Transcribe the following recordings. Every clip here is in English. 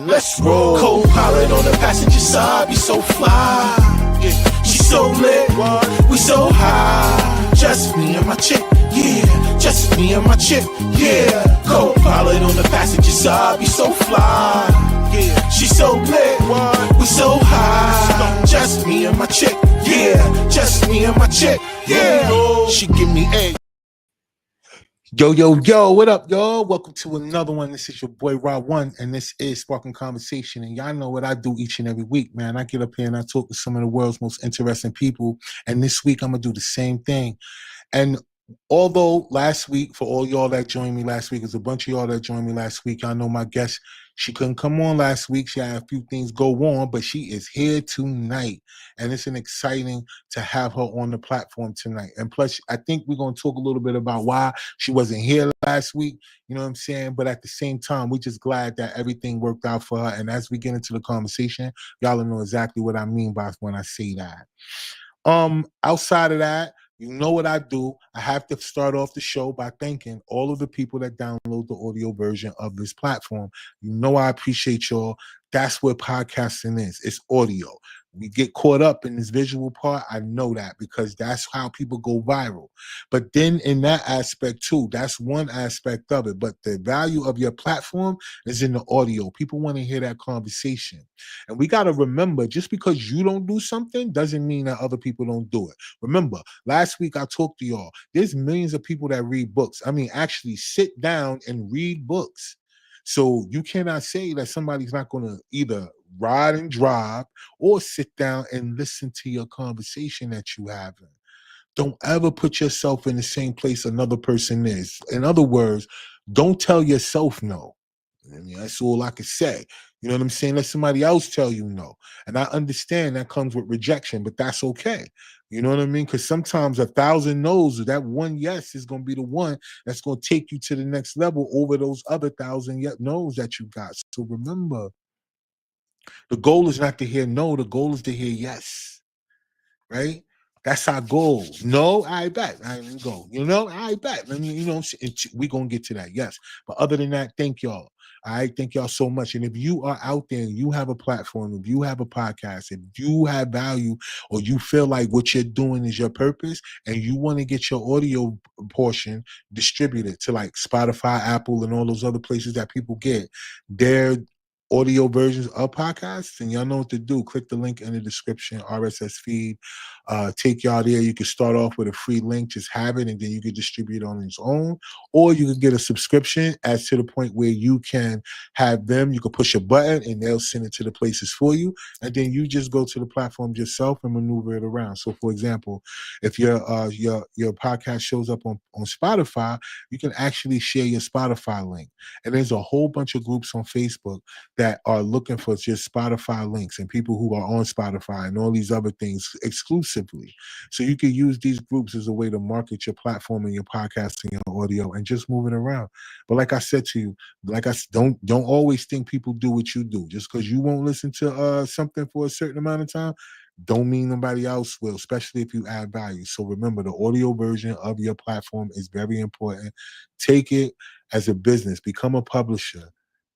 Let's roll. Co-pilot on the passenger side, be so fly. Yeah, she so lit, we so high. Just me and my chick, yeah. Just me and my chick, yeah. Co-pilot on the passenger side, be so fly. Yeah, she so lit, we so high. Just me and my chick, yeah. Just me and my chick, yeah. She give me A. Yo, what up, y'all? Welcome to another one. This is your boy Rob One, and this is Sparking Conversation. And y'all know what I do each and every week, man. I get up here and I talk to some of the world's most interesting people. And this week, I'm going to do the same thing. And although last week, for all y'all that joined me last week, there's a bunch of y'all that joined me last week. I know my guest, she couldn't come on last week. She had a few things go on, but she is here tonight. And it's an exciting to have her on the platform tonight. And plus, I think we're going to talk a little bit about why she wasn't here last week. You know what I'm saying? But at the same time, we're just glad that everything worked out for her. And as we get into the conversation, y'all will know exactly what I mean by when I say that. Outside of that, you know what I do. I have to start off the show by thanking all of the people that download the audio version of this platform. You know I appreciate y'all. That's what podcasting is. It's audio. We get caught up in this visual part. I know that because that's how people go viral. But then in that aspect too, that's one aspect of it. But the value of your platform is in the audio. People want to hear that conversation. And we got to remember, just because you don't do something doesn't mean that other people don't do it. Remember, last week I talked to y'all. There's millions of people that read books. I mean, actually sit down and read books. So you cannot say that somebody's not going to either ride and drive or sit down and listen to your conversation that you having. Don't ever put yourself in the same place another person is. In other words, don't tell yourself no. I mean, that's all I can say. You know what I'm saying? Let somebody else tell you no. And I understand that comes with rejection, but that's okay. You know what I mean? Because sometimes 1,000 no's, that one yes is going to be the one that's going to take you to the next level over those other 1,000 no's that you got. So remember, the goal is not to hear no. The goal is to hear yes. Right? That's our goal. No, I bet. I go. You know, I bet. I mean, you know, we're going to get to that. Yes. But other than that, thank y'all. I thank y'all so much. And if you are out there and you have a platform, if you have a podcast, if you have value or you feel like what you're doing is your purpose and you want to get your audio portion distributed to like Spotify, Apple, and all those other places that people get their audio versions of podcasts, and y'all know what to do. Click the link in the description, RSS feed. Take y'all there. You can start off with a free link, just have it, and then you can distribute it on its own. Or you can get a subscription as to the point where you can have them. You can push a button and they'll send it to the places for you. And then you just go to the platform yourself and maneuver it around. So for example, if your podcast shows up on Spotify, you can actually share your Spotify link. And there's a whole bunch of groups on Facebook that are looking for just Spotify links and people who are on Spotify and all these other things exclusively. So you can use these groups as a way to market your platform and your podcast and your audio and just move it around. But like I said to you, don't always think people do what you do. Just because you won't listen to something for a certain amount of time, don't mean nobody else will, especially if you add value. So remember, the audio version of your platform is very important. Take it as a business, become a publisher.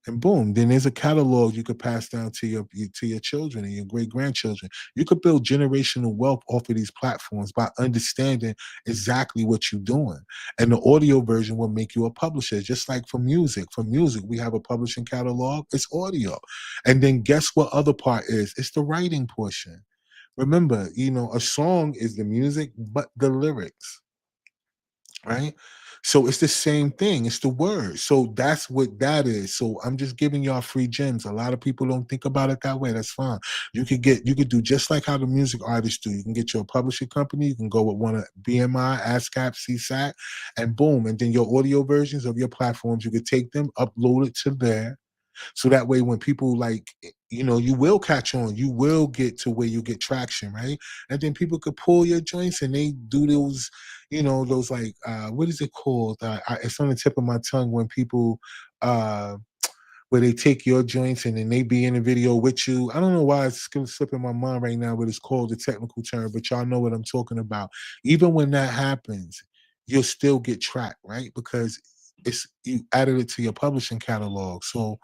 And boom, then there's a catalog you could pass down to your children and your great grandchildren. You could build generational wealth off of these platforms by understanding exactly what you're doing. And the audio version will make you a publisher, just like for music. For music, we have a publishing catalog. It's audio. And then guess what other part is? It's the writing portion. Remember, you know, a song is the music, but the lyrics, right? So it's the same thing. It's the word. So that's what that is. So I'm just giving y'all free gems. A lot of people don't think about it that way. That's fine. You could do just like how the music artists do. You can get your publishing company. You can go with one of BMI, ASCAP, CSAT, and boom. And then your audio versions of your platforms, you could take them, upload it to there. So that way, when people like, you know, you will catch on, you will get to where you get traction, right? And then people could pull your joints and they do those, you know, those like, what is it called? It's on the tip of my tongue when people, where they take your joints and then they be in a video with you. I don't know why it's slipping my mind right now, but it's called the technical term, but y'all know what I'm talking about. Even when that happens, you'll still get tracked, right? Because you added it to your publishing catalog. So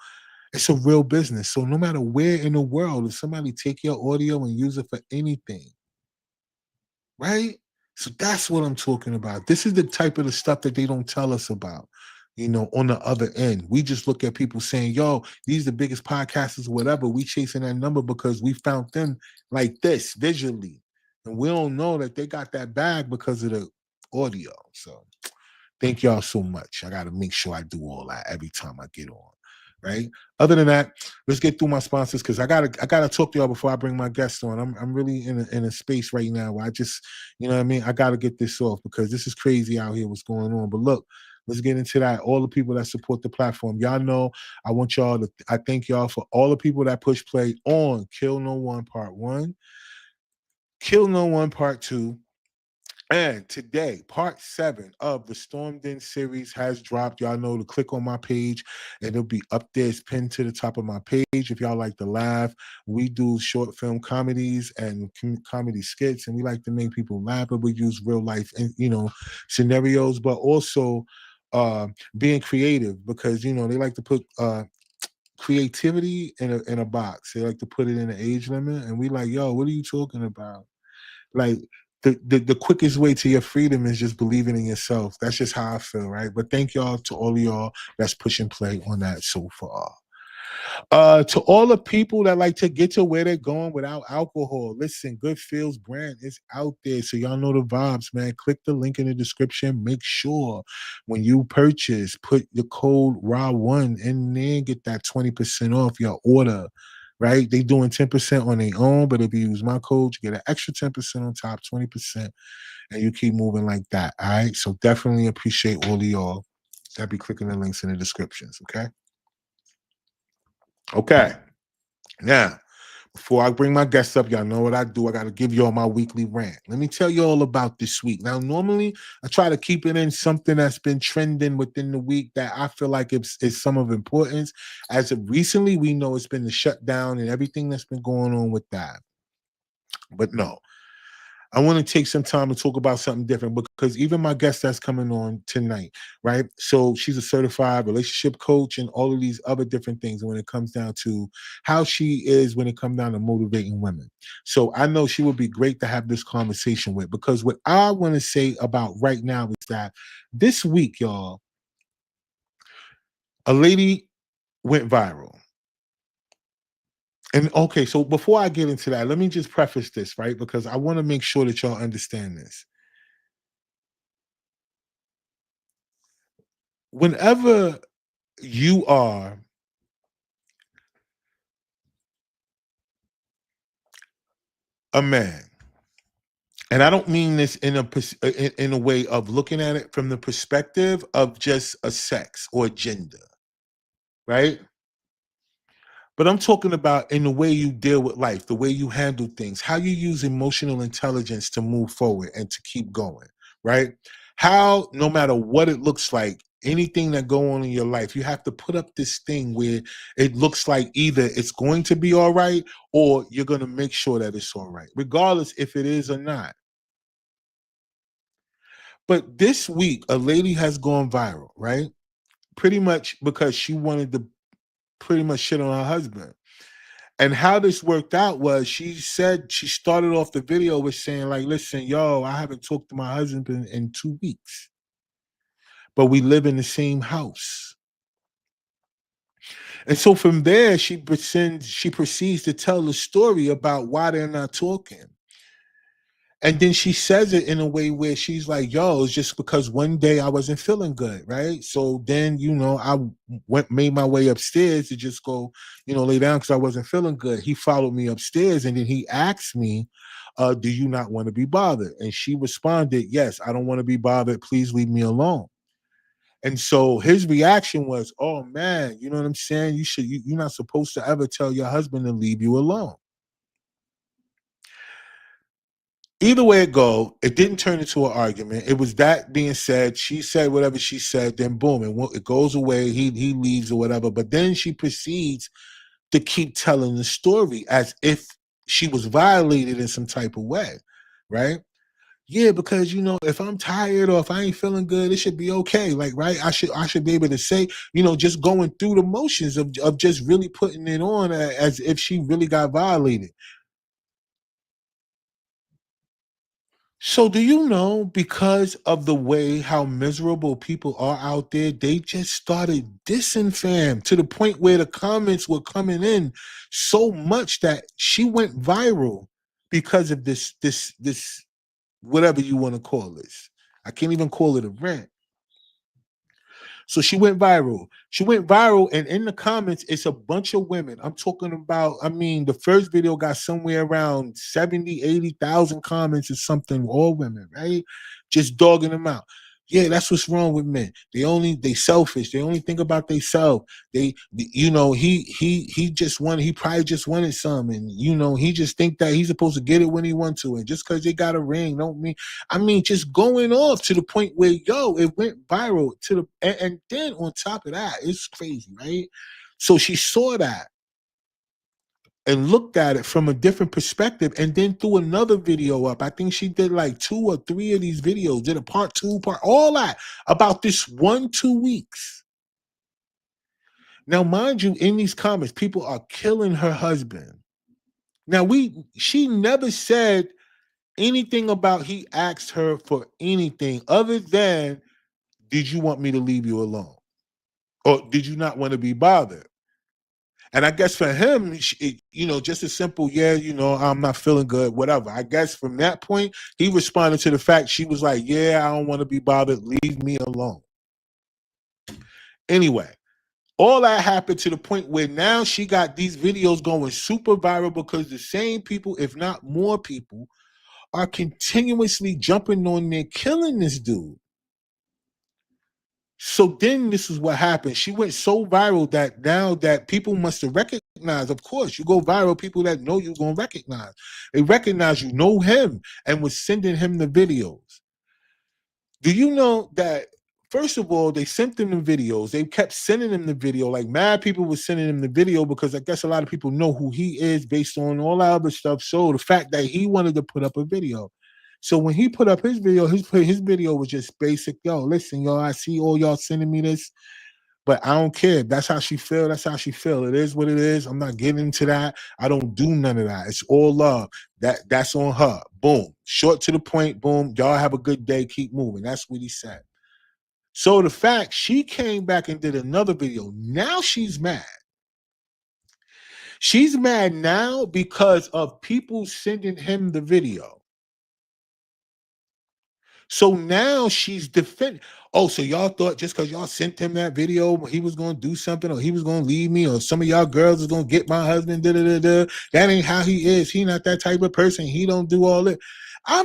It's a real business. So no matter where in the world, if somebody take your audio and use it for anything, right? So that's what I'm talking about. This is the type of the stuff that they don't tell us about. On the other end, we just look at people saying, yo, these are the biggest podcasters, whatever. We chasing that number because we found them like this visually. And we don't know that they got that bag because of the audio. So thank y'all so much. I got to make sure I do all that every time I get on. Right. Other than that, let's get through my sponsors because I gotta talk to y'all before I bring my guests on. I'm really in a space right now where I just, what I mean, I gotta get this off because this is crazy out here what's going on. But look, let's get into that. All the people that support the platform. Y'all know I thank y'all for all the people that push play on Kill No One Part 1, Kill No One Part 2. And today, part 7 of the Stormed In series has dropped. Y'all know to click on my page, and it'll be up there. It's pinned to the top of my page. If y'all like to laugh, we do short film comedies and comedy skits, and we like to make people laugh, but we use real life, scenarios, but also being creative because they like to put creativity in a box. They like to put it in an age limit, and we like, yo, what are you talking about? Like the quickest way to your freedom is just believing in yourself. That's just how I feel, right? But thank y'all to all of y'all that's pushing play on that so far. To all the people that like to get to where they're going without alcohol, listen, Good Feels brand is out there. So y'all know the vibes, man. Click the link in the description. Make sure when you purchase, put the code RAW1 in there, get that 20% off your order. Right? They doing 10% on their own, but if you use my code, you get an extra 10% on top, 20%, and you keep moving like that. All right. So definitely appreciate all of y'all that be clicking the links in the descriptions. Okay. Okay. Now, before I bring my guests up, y'all know what I do. I got to give y'all my weekly rant. Let me tell you all about this week. Now, normally I try to keep it in something that's been trending within the week that I feel like it's some of importance. As of recently, we know it's been the shutdown and everything that's been going on with that. But no, I want to take some time to talk about something different because even my guest that's coming on tonight, right? So she's a certified relationship coach and all of these other different things when it comes down to how she is when it comes down to motivating women. So I know she would be great to have this conversation with because what I want to say about right now is that this week, y'all, a lady went viral. And okay, so before I get into that, let me just preface this, right? Because I want to make sure that y'all understand this. Whenever you are a man, and I don't mean this in a way of looking at it from the perspective of just a sex or gender, right? But I'm talking about in the way you deal with life, the way you handle things, how you use emotional intelligence to move forward and to keep going, right? How, no matter what it looks like, anything that go on in your life, you have to put up this thing where it looks like either it's going to be all right or you're going to make sure that it's all right, regardless if it is or not. But this week, a lady has gone viral, right? Pretty much because she wanted to pretty much shit on her husband. And how this worked out was she said she started off the video with saying, like, listen, yo, I haven't talked to my husband in 2 weeks, but we live in the same house. And so from there, she proceeds to tell the story about why they're not talking. And then she says it in a way where she's like, yo, it's just because one day I wasn't feeling good, right? So then, I made my way upstairs to just go, lay down because I wasn't feeling good. He followed me upstairs and then he asked me, do you not want to be bothered? And she responded, yes, I don't want to be bothered. Please leave me alone. And so his reaction was, oh man, you know what I'm saying? You're not supposed to ever tell your husband to leave you alone. Either way it go, it didn't turn into an argument. It was that being said. She said whatever she said, then boom, it goes away. He leaves or whatever. But then she proceeds to keep telling the story as if she was violated in some type of way, right? yeah, because if I'm tired or if I ain't feeling good, it should be okay. Like, right? I should be able to say, just going through the motions of just really putting it on as if she really got violated. So do you know, because of the way how miserable people are out there, they just started dissing fam to the point where the comments were coming in so much that she went viral because of this whatever you want to call this. I can't even call it a rant. So she went viral. She went viral, and in the comments, it's a bunch of women. I'm talking about, I mean, the first video got somewhere around 70, 80,000 comments or something, all women, right? Just dogging them out. Yeah, that's what's wrong with men. They selfish. They only think about themselves. He just wanted, he probably just wanted some, and he just think that he's supposed to get it when he wants to, and just because they got a ring don't mean. I mean, just going off to the point where it went viral to and then on top of that, it's crazy, right? So she saw that and looked at it from a different perspective and then threw another video up. I think she did like 2 or 3 of these videos, did a part 2, all that about this 1-2 weeks. Now, mind you, in these comments, people are killing her husband. Now, she never said anything about he asked her for anything other than, did you want me to leave you alone? Or did you not want to be bothered? And I guess for him, just a simple, yeah, I'm not feeling good, whatever. I guess from that point, he responded to the fact she was like, yeah, I don't want to be bothered. Leave me alone. Anyway, all that happened to the point where now she got these videos going super viral because the same people, if not more people, are continuously jumping on there, killing this dude. So then this is what happened. She went so viral that now that people must have recognized, of course, you go viral, people that know you're going to recognize. They recognize you know him and was sending him the videos. Do you know that, first of all, they sent him the videos. They kept sending him the video. Like mad people were sending him the video because I guess a lot of people know who he is based on all that other stuff. So the fact that he wanted to put up a video. So when he put up his video, his video was just basic. Yo, listen, y'all, I see all y'all sending me this, but I don't care. If that's how she feel. That's how she feel. It is what it is. I'm not getting into that. I don't do none of that. It's all love. That's on her. Boom. Short to the point. Boom. Y'all have a good day. Keep moving. That's what he said. So the fact she came back and did another video, now she's mad. She's mad now because of people sending him the video. So now she's defending. Oh, so y'all thought just because y'all sent him that video, he was going to do something, or he was going to leave me, or some of y'all girls is going to get my husband. Da, da, da, da. That ain't how he is. He not that type of person. He don't do all that. I'm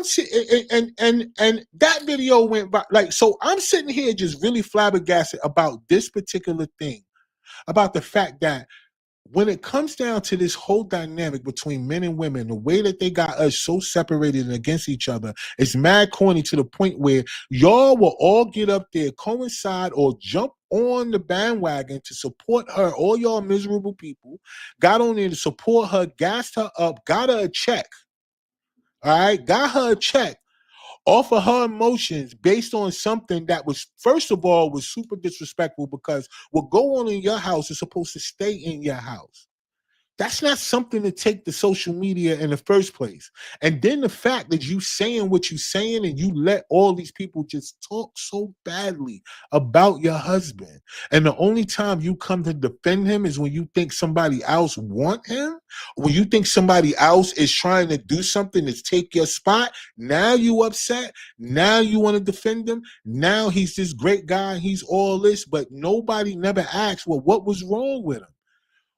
and that video went by like, so I'm sitting here just really flabbergasted about this particular thing, about the fact that when it comes down to this whole dynamic between men and women, the way that they got us so separated and against each other, it's mad corny to the point where y'all will all get up there, coincide, or jump on the bandwagon to support her. All y'all miserable people got on there to support her, gassed her up, got her a check. All right, got her a check off of her emotions based on something that was, first of all, was super disrespectful, because what go on in your house is supposed to stay in your house. That's not something to take to social media in the first place. And then the fact that you saying what you saying and you let all these people just talk so badly about your husband. And the only time you come to defend him is when you think somebody else want him, when you think somebody else is trying to do something to take your spot. Now you upset. Now you want to defend him. Now he's this great guy. He's all this, but nobody never asked, well, what was wrong with him?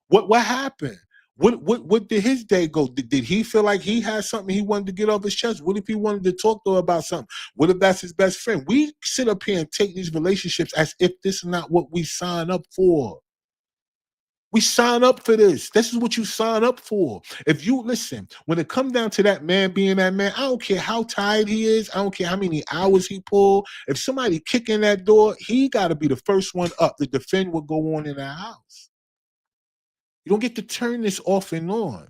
What happened? What did his day go? Did he feel like he had something he wanted to get off his chest? What if he wanted to talk to her about something? What if that's his best friend? We sit up here and take these relationships as if this is not what we sign up for. We sign up for this. This is what you sign up for. If you listen, when it comes down to that man being that man, I don't care how tired he is. I don't care how many hours he pulled. If somebody kick in that door, he got to be the first one up to defend what go on in that house. You don't get to turn this off and on.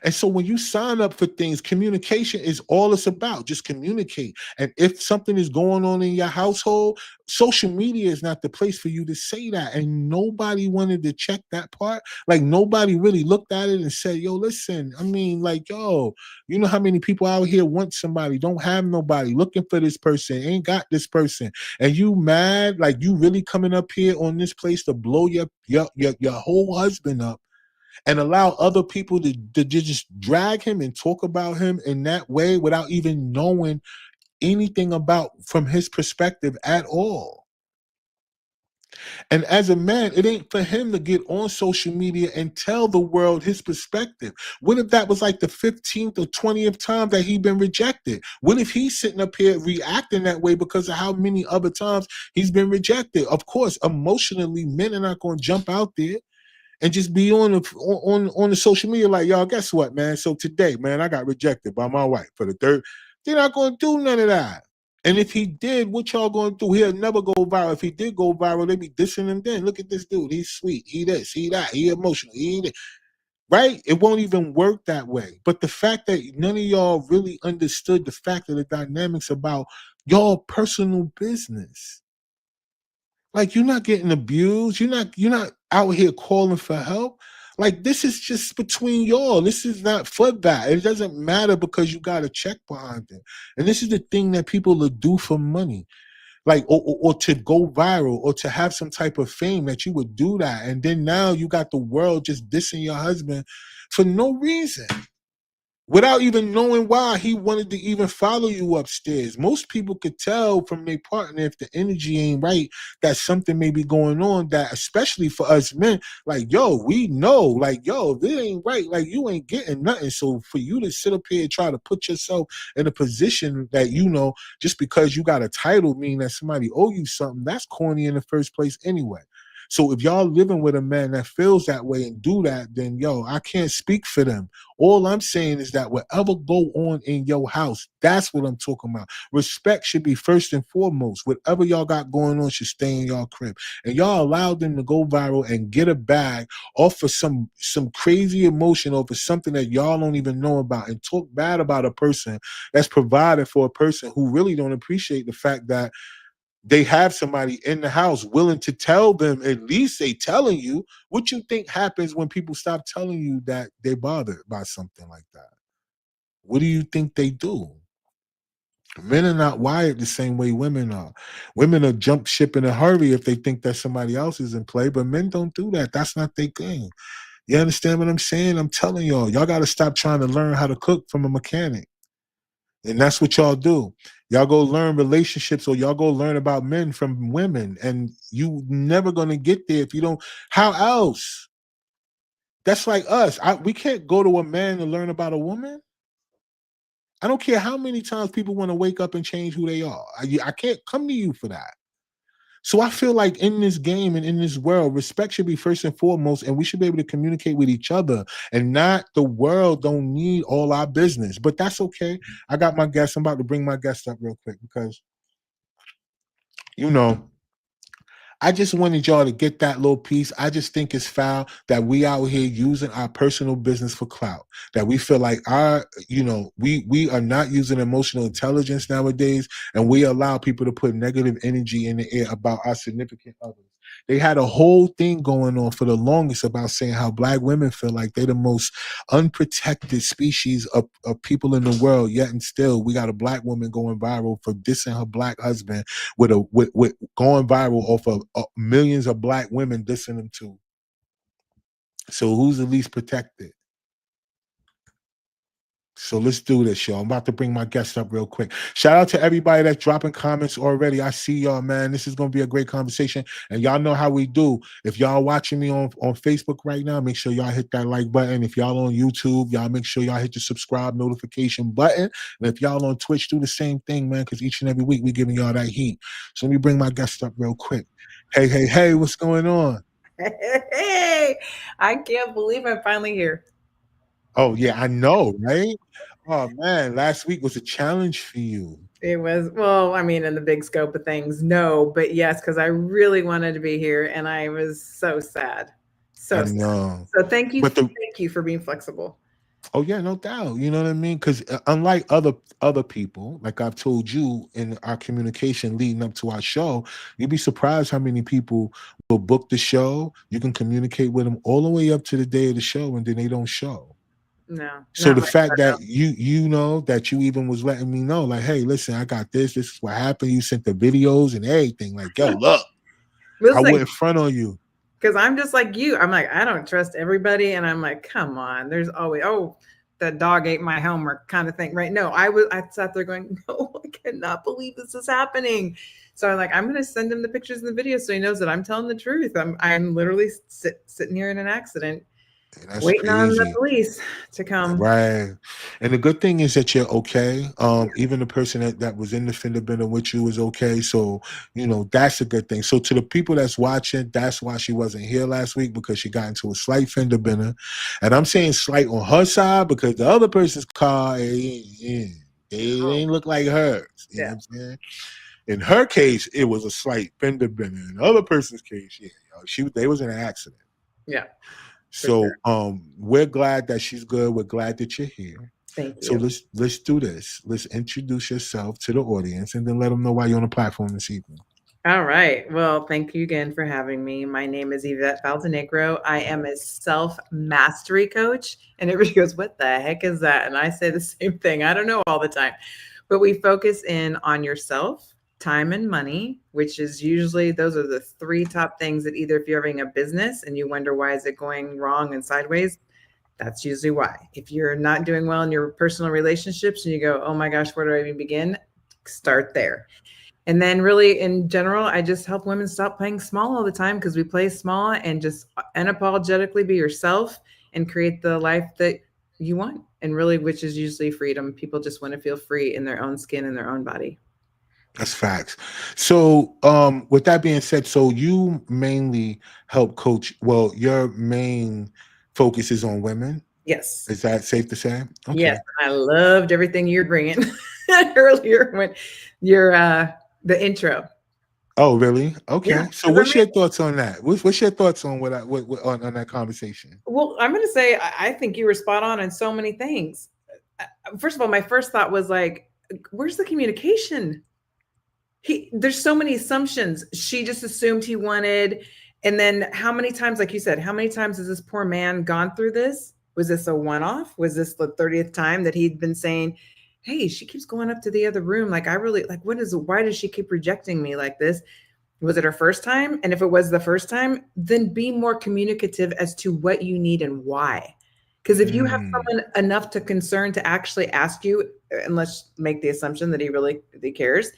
And so when you sign up for things, communication is all it's about. Just communicate. And if something is going on in your household, social media is not the place for you to say that. And nobody wanted to check that part. Like nobody really looked at it and said, yo, listen, I mean, like, yo, you know how many people out here want somebody, don't have nobody, looking for this person, ain't got this person. And you mad, like you really coming up here on this place to blow your whole husband up and allow other people to just drag him and talk about him in that way without even knowing anything about from his perspective at all. And as a man, it ain't for him to get on social media and tell the world his perspective. What if that was like the 15th or 20th time that he'd been rejected? What if he's sitting up here reacting that way because of how many other times he's been rejected? Of course, emotionally, men are not going to jump out there and just be on the social media like, y'all, guess what, man? So today, man, I got rejected by my wife for the third. They're not going to do none of that. And if he did, what y'all going to do? He'll never go viral. If he did go viral, they be dissing him then. Look at this dude. He's sweet. He this, he that. He emotional. He this. Right? It won't even work that way. But the fact that none of y'all really understood the fact of the dynamics about y'all personal business. Like you're not getting abused. You're not out here calling for help. Like this is just between y'all. This is not for that. It doesn't matter because you got a check behind it. And this is the thing that people will do for money. Like or to go viral or to have some type of fame that you would do that. And then now you got the world just dissing your husband for no reason without even knowing why he wanted to even follow you upstairs. Most people could tell from their partner if the energy ain't right that something may be going on, that especially for us men, like, yo, we know, like, yo, if it ain't right, like you ain't getting nothing. So for you to sit up here and try to put yourself in a position that, you know, just because you got a title mean that somebody owe you something, that's corny in the first place anyway. So if y'all living with a man that feels that way and do that, then yo, I can't speak for them. All I'm saying is that whatever go on in your house, that's what I'm talking about. Respect should be first and foremost. Whatever y'all got going on should stay in y'all crib. And y'all allow them to go viral and get a bag off of some crazy emotion over something that y'all don't even know about and talk bad about a person that's provided for a person who really don't appreciate the fact that they have somebody in the house willing to tell them, at least they telling you. What you think happens when people stop telling you that they bothered by something like that? What do you think they do? Men are not wired the same way women are. Women are jump ship in a hurry if they think that somebody else is in play, but men don't do that. That's not their thing. You understand what I'm saying? I'm telling y'all got to stop trying to learn how to cook from a mechanic. And that's what y'all do. Y'all go learn relationships or y'all go learn about men from women. And you never gonna get there if you don't. How else? That's like us. We can't go to a man to learn about a woman. I don't care how many times people want to wake up and change who they are. I can't come to you for that. So I feel like in this game and in this world, respect should be first and foremost, and we should be able to communicate with each other and not the world don't need all our business. But that's okay. I got my guest. I'm about to bring my guest up real quick because, you know, I just wanted y'all to get that little piece. I just think it's foul that we out here using our personal business for clout. That we feel like we are not using emotional intelligence nowadays, and we allow people to put negative energy in the air about our significant others. They had a whole thing going on for the longest about saying how black women feel like they're the most unprotected species of people in the world. Yet and still, we got a black woman going viral for dissing her black husband with going viral off of millions of black women dissing him too. So who's the least protected? So let's do this, y'all. I'm about to bring my guest up real quick. Shout out to everybody that's dropping comments already. I see y'all, man. This is going to be a great conversation. And y'all know how we do. If y'all watching me on Facebook right now, make sure y'all hit that like button. If y'all on YouTube, y'all make sure y'all hit the subscribe notification button. And if y'all on Twitch, do the same thing, man, because each and every week we giving y'all that heat. So let me bring my guest up real quick. Hey, what's going on? Hey, I can't believe I'm finally here. Oh, yeah, I know, right? Oh, man, last week was a challenge for you. It was, well, I mean, in the big scope of things, no, but yes, because I really wanted to be here and I was so sad. So I sad. know. So But the thank you for being flexible. Oh yeah, no doubt. You know what I mean? Because unlike other people, like I've told you in our communication leading up to our show, you'd be surprised how many people will book the show. You can communicate with them all the way up to the day of the show, and then they don't show. No, So not the my fact style. that you know that you even was letting me know, like, hey, listen, I got this. This is what happened. You sent the videos and everything. Like, yo, look, I Listen, wouldn't front on you. because I'm just like you. I'm like, I don't trust everybody. And I'm like, come on, there's always, oh, that dog ate my homework kind of thing. Right. No, I sat there going, no, I cannot believe this is happening. So I'm like, I'm going to send him the pictures and the videos so he knows that I'm telling the truth. I'm literally sitting here in an accident, And that's waiting on the crazy. police to come. Right. And the good thing is that you're okay. Even the person that was in the fender bender with you was okay. So, you know, that's a good thing. So to the people that's watching, that's why she wasn't here last week, because she got into a slight fender bender. And I'm saying slight on her side because the other person's car, it Oh, ain't look like hers. You know yeah. what I'm saying? In her case, it was a slight fender bender. In the other person's case, yeah, they was in an accident. Yeah, for sure. So we're glad that she's good. We're glad that you're here. Thank So you. let's do this. Let's introduce yourself to the audience and then let them know why you're on the platform this evening. All right. Well, thank you again for having me. My name is Yvette Valdenegro. I am a self mastery coach. And everybody goes, what the heck is that? And I say the same thing. I don't know all the time. But we focus in on yourself, time, and money, which is usually those are the three top things that either if you're having a business and you wonder why is it going wrong and sideways, that's usually why. If you're not doing well in your personal relationships and you go, oh my gosh, where do I even begin? Start there. And then, really, in general, I just help women stop playing small all the time because we play small and just unapologetically be yourself and create the life that you want. And really, which is usually freedom. People just want to feel free in their own skin and their own body. That's facts. So with that being said, so you mainly help coach. Well, your main focus is on women. Yes. Is that safe to say? Yes. Okay. I loved everything you're bringing earlier when you're the intro. Oh, really? Yeah. Okay. So, Because what's your thoughts on that? What's your thoughts on on that conversation? well, I'm going to say, I think you were spot on in so many things. First of all, my first thought was like, where's the communication? There's so many assumptions. She just assumed he wanted. And then how many times, like you said, how many times has this poor man gone through this? Was this a one-off? Was this the 30th time that he'd been saying, hey, she keeps going up to the other room? Like, I really like, why does she keep rejecting me like this? Was it her first time? And if it was the first time, then be more communicative as to what you need and why. Because if you have Mm, someone enough to concern to actually ask you, and let's make the assumption that he cares,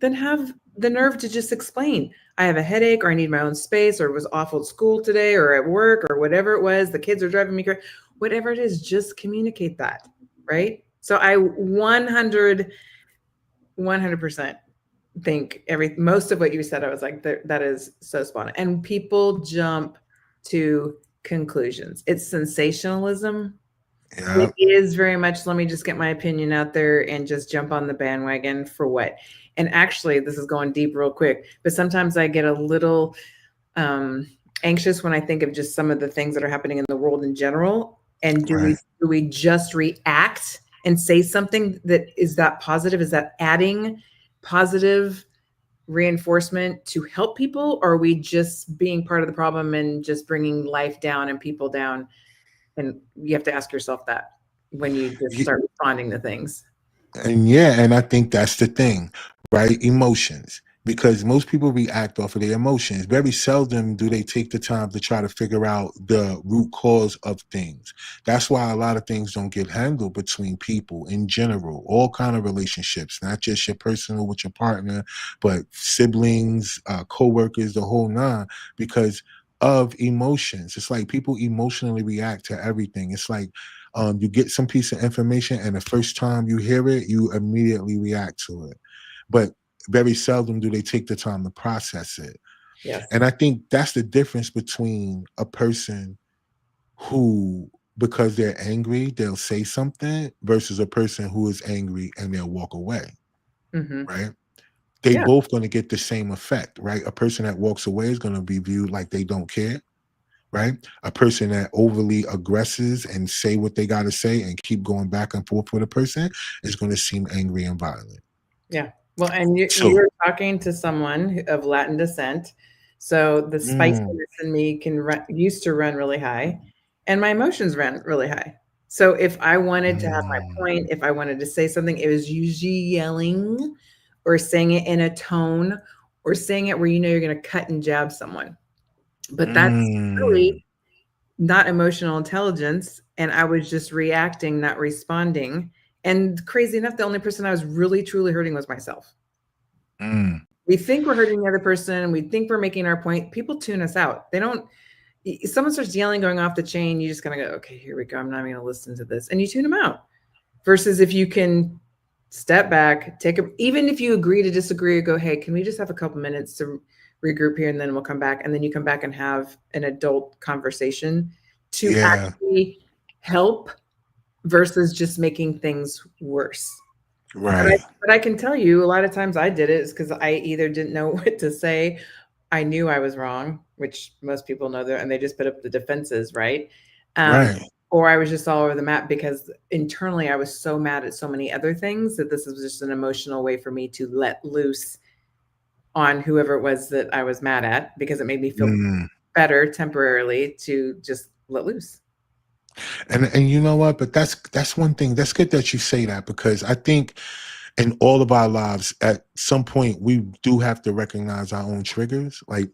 then have the nerve to just explain. I have a headache, or I need my own space, or it was awful at school today, or at work, or whatever it was. The kids are driving me crazy. Whatever it is, just communicate that. Right. So I 100% think most of what you said, I was like, that is so spot on. And people jump to conclusions. It's sensationalism. yeah. It is very much, let me just get my opinion out there and just jump on the bandwagon for what? And actually, this is going deep real quick, but sometimes I get a little anxious when I think of just some of the things that are happening in the world in general. And Right. do we just react and say something that positive? Is that adding positive reinforcement to help people? Or are we just being part of the problem and just bringing life down and people down? And you have to ask yourself that when you just start responding to things. And yeah, and I think that's the thing, right? Emotions. Because most people react off of their emotions. Very seldom do they take the time to try to figure out the root cause of things. That's why a lot of things don't get handled between people in general, all kind of relationships, not just your personal with your partner, but siblings, co-workers, the whole nine, because of emotions. It's like people emotionally react to everything. It's like you get some piece of information, and the first time you hear it, you immediately react to it. But very seldom do they take the time to process it. Yes. And I think that's the difference between a person who, because they're angry, they'll say something versus a person who is angry and they'll walk away, Hmm. right? They Yeah. both going to get the same effect, right? A person that walks away is going to be viewed like they don't care. right? A person that overly aggresses and say what they got to say and keep going back and forth with a person is going to seem angry and violent. Yeah. Well, and you So, were talking to someone of Latin descent, so the mm, spiciness in me used to run really high, and my emotions ran really high. So if I wanted to have my mm, point, if I wanted to say something, it was usually yelling or saying it in a tone or saying it where you know you're going to cut and jab someone. But that's really mm, not emotional intelligence, and I was just reacting, not responding. And crazy enough, the only person I was really truly hurting was myself. mm. We think we're hurting the other person. We think we're making our point. People tune us out. They don't. Someone starts yelling, going off the chain. You just kind of go, okay, here we go. I'm not even going to listen to this, and you tune them out. Versus if you can step back, even if you agree to disagree, go, hey, can we just have a couple minutes to regroup here, and then we'll come back, and then you come back and have an adult conversation to Yeah, actually help versus just making things worse. right, But I can tell you a lot of times I did it is because I either didn't know what to say, I knew I was wrong, which most people know that, and they just put up the defenses, right? Um, right. or I was just all over the map because internally I was so mad at so many other things that this was just an emotional way for me to let loose on whoever it was that I was mad at because it made me feel Mm. better temporarily to just let loose. And you know what? But that's one thing. That's good that you say that, because I think in all of our lives, at some point, we do have to recognize our own triggers, like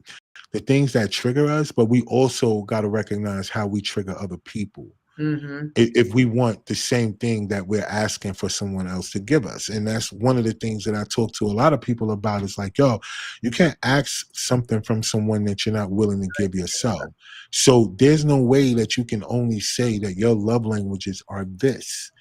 the things that trigger us. But we also got to recognize how we trigger other people, Hmm. if we want the same thing that we're asking for someone else to give us. And that's one of the things that I talk to a lot of people about, is like, yo, you can't ask something from someone that you're not willing to give yourself. So there's no way that you can only say that your love languages are this.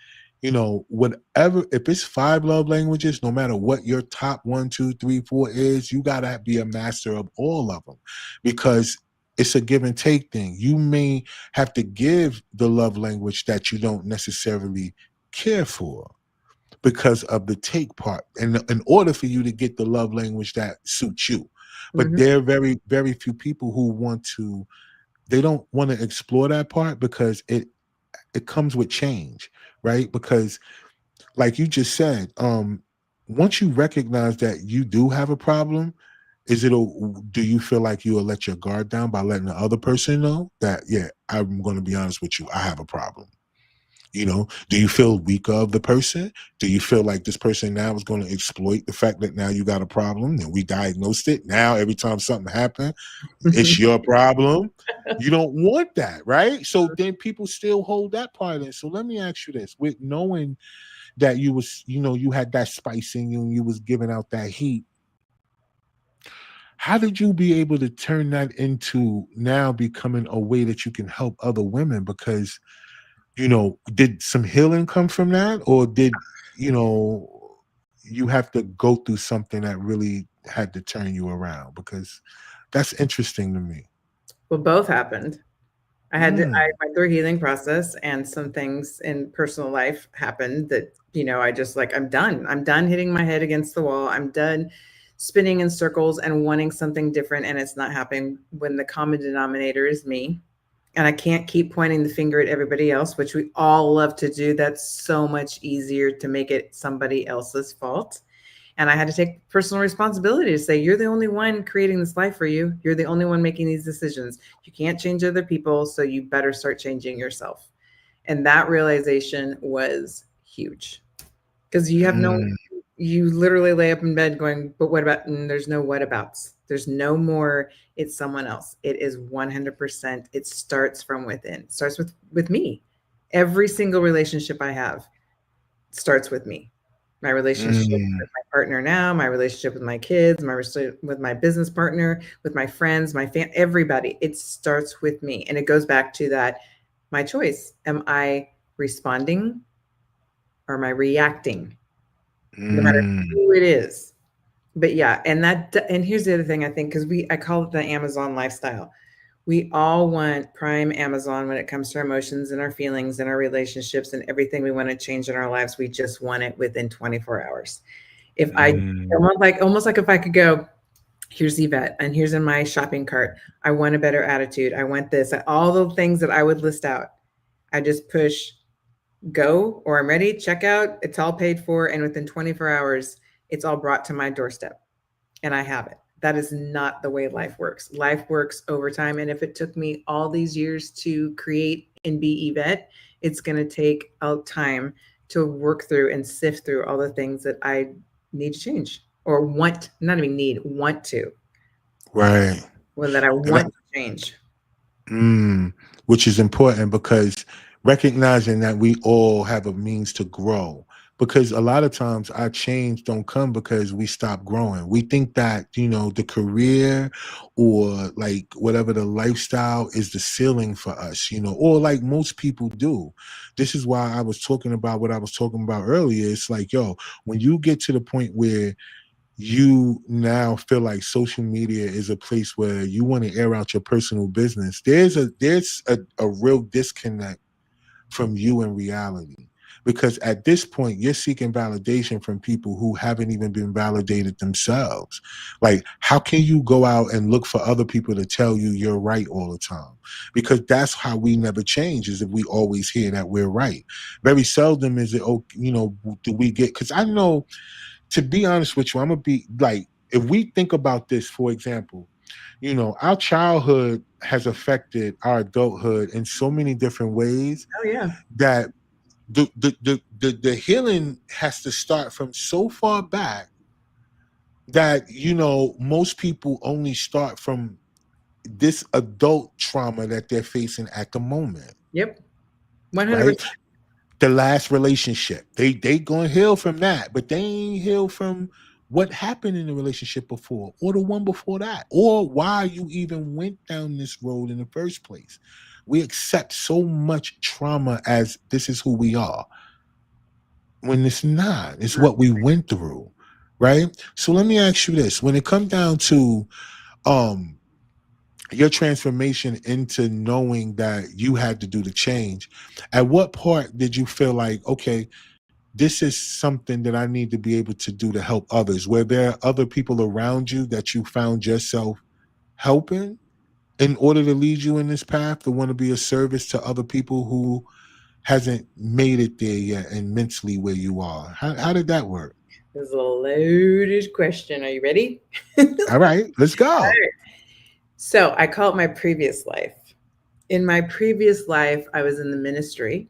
Whatever, if it's 5 love languages, no matter what your top 1, 2, 3, 4 is, you gotta be a master of all of them, because it's a give and take thing. You may have to give the love language that you don't necessarily care for because of the take part, and in order for you to get the love language that suits you. But Hmm. there are very, very few people who they don't want to explore that part, because it comes with change, right? Because like you just said, once you recognize that you do have a problem, do you feel like you will let your guard down by letting the other person know that, yeah, I'm going to be honest with you, I have a problem? Do you feel weaker of the person? Do you feel like this person now is going to exploit the fact that now you got a problem and we diagnosed it? Now, every time something happens, it's your problem. You don't want that, right? So then people still hold that part in. So let me ask you this: with knowing that you had that spice in you and you was giving out that heat, how did you be able to turn that into now becoming a way that you can help other women? Because did some healing come from that, or did you know you have to go through something that really had to turn you around? Because that's interesting to me. Well, both happened. I Mm, went through a healing process and some things in personal life happened that, I just like, I'm done. I'm done hitting my head against the wall. I'm done spinning in circles and wanting something different. And it's not happening when the common denominator is me. And I can't keep pointing the finger at everybody else, which we all love to do. That's so much easier to make it somebody else's fault. And I had to take personal responsibility to say, you're the only one creating this life for you. You're the only one making these decisions. You can't change other people. So you better start changing yourself. And that realization was huge because mm, you literally lay up in bed going, but what about, and there's no what abouts. There's no more, it's someone else. It is 100%. It starts from within. It starts with me. Every single relationship I have starts with me. My relationship mm, with my partner now, my relationship with my kids, my relationship with my business partner, with my friends, everybody. It starts with me. And it goes back to that, my choice. Am I responding or am I reacting? No matter mm, who it is. But yeah, and here's the other thing I think, because I call it the Amazon lifestyle. We all want prime Amazon when it comes to our emotions and our feelings and our relationships and everything we want to change in our lives. We just want it within 24 hours. If I mm, almost like if I could go, here's Yvette, and here's in my shopping cart. I want a better attitude. I want this. All the things that I would list out. I just push go, or I'm ready, check out. It's all paid for. And within 24 hours, it's all brought to my doorstep and I have it. That is not the way life works. Life works over time. And if it took me all these years to create and be Yvette, it's going to take a time to work through and sift through all the things that I need to change or want, not even need, want to. Right. Well, that I And want to change. which is important because recognizing that we all have a means to grow. Because a lot of times our change don't come because we stop growing. We think that, the career or like whatever the lifestyle is the ceiling for us, or like most people do. This is why I was talking about what I was talking about earlier. It's like, yo, when you get to the point where you now feel like social media is a place where you want to air out your personal business, there's a real disconnect from you in reality. Because at this point, you're seeking validation from people who haven't even been validated themselves. Like, how can you go out and look for other people to tell you you're right all the time? Because that's how we never change, is if we always hear that we're right. Very seldom is it, do we get, because I know, to be honest with you, I'm gonna be like, if we think about this, for example, our childhood has affected our adulthood in so many different ways Oh, yeah. that the healing has to start from so far back that most people only start from this adult trauma that they're facing at the moment, Yep. 100%. right? The last relationship. They gonna heal from that, but they ain't heal from what happened in the relationship before, or the one before that, or why you even went down this road in the first place. We accept so much trauma as this is who we are, when it's not. It's what we went through, right? So let me ask you this: when it comes down to um your transformation into knowing that you had to do the change, at what part did you feel like, okay, this is something that I need to be able to do to help others? Were there other people around you that you found yourself helping in order to lead you in this path, to want to be a service to other people who hasn't made it there yet and mentally where you are? How did that work? This is a loaded question. Are you ready? All right, let's go. So I call it my previous life. In my previous life, I was in the ministry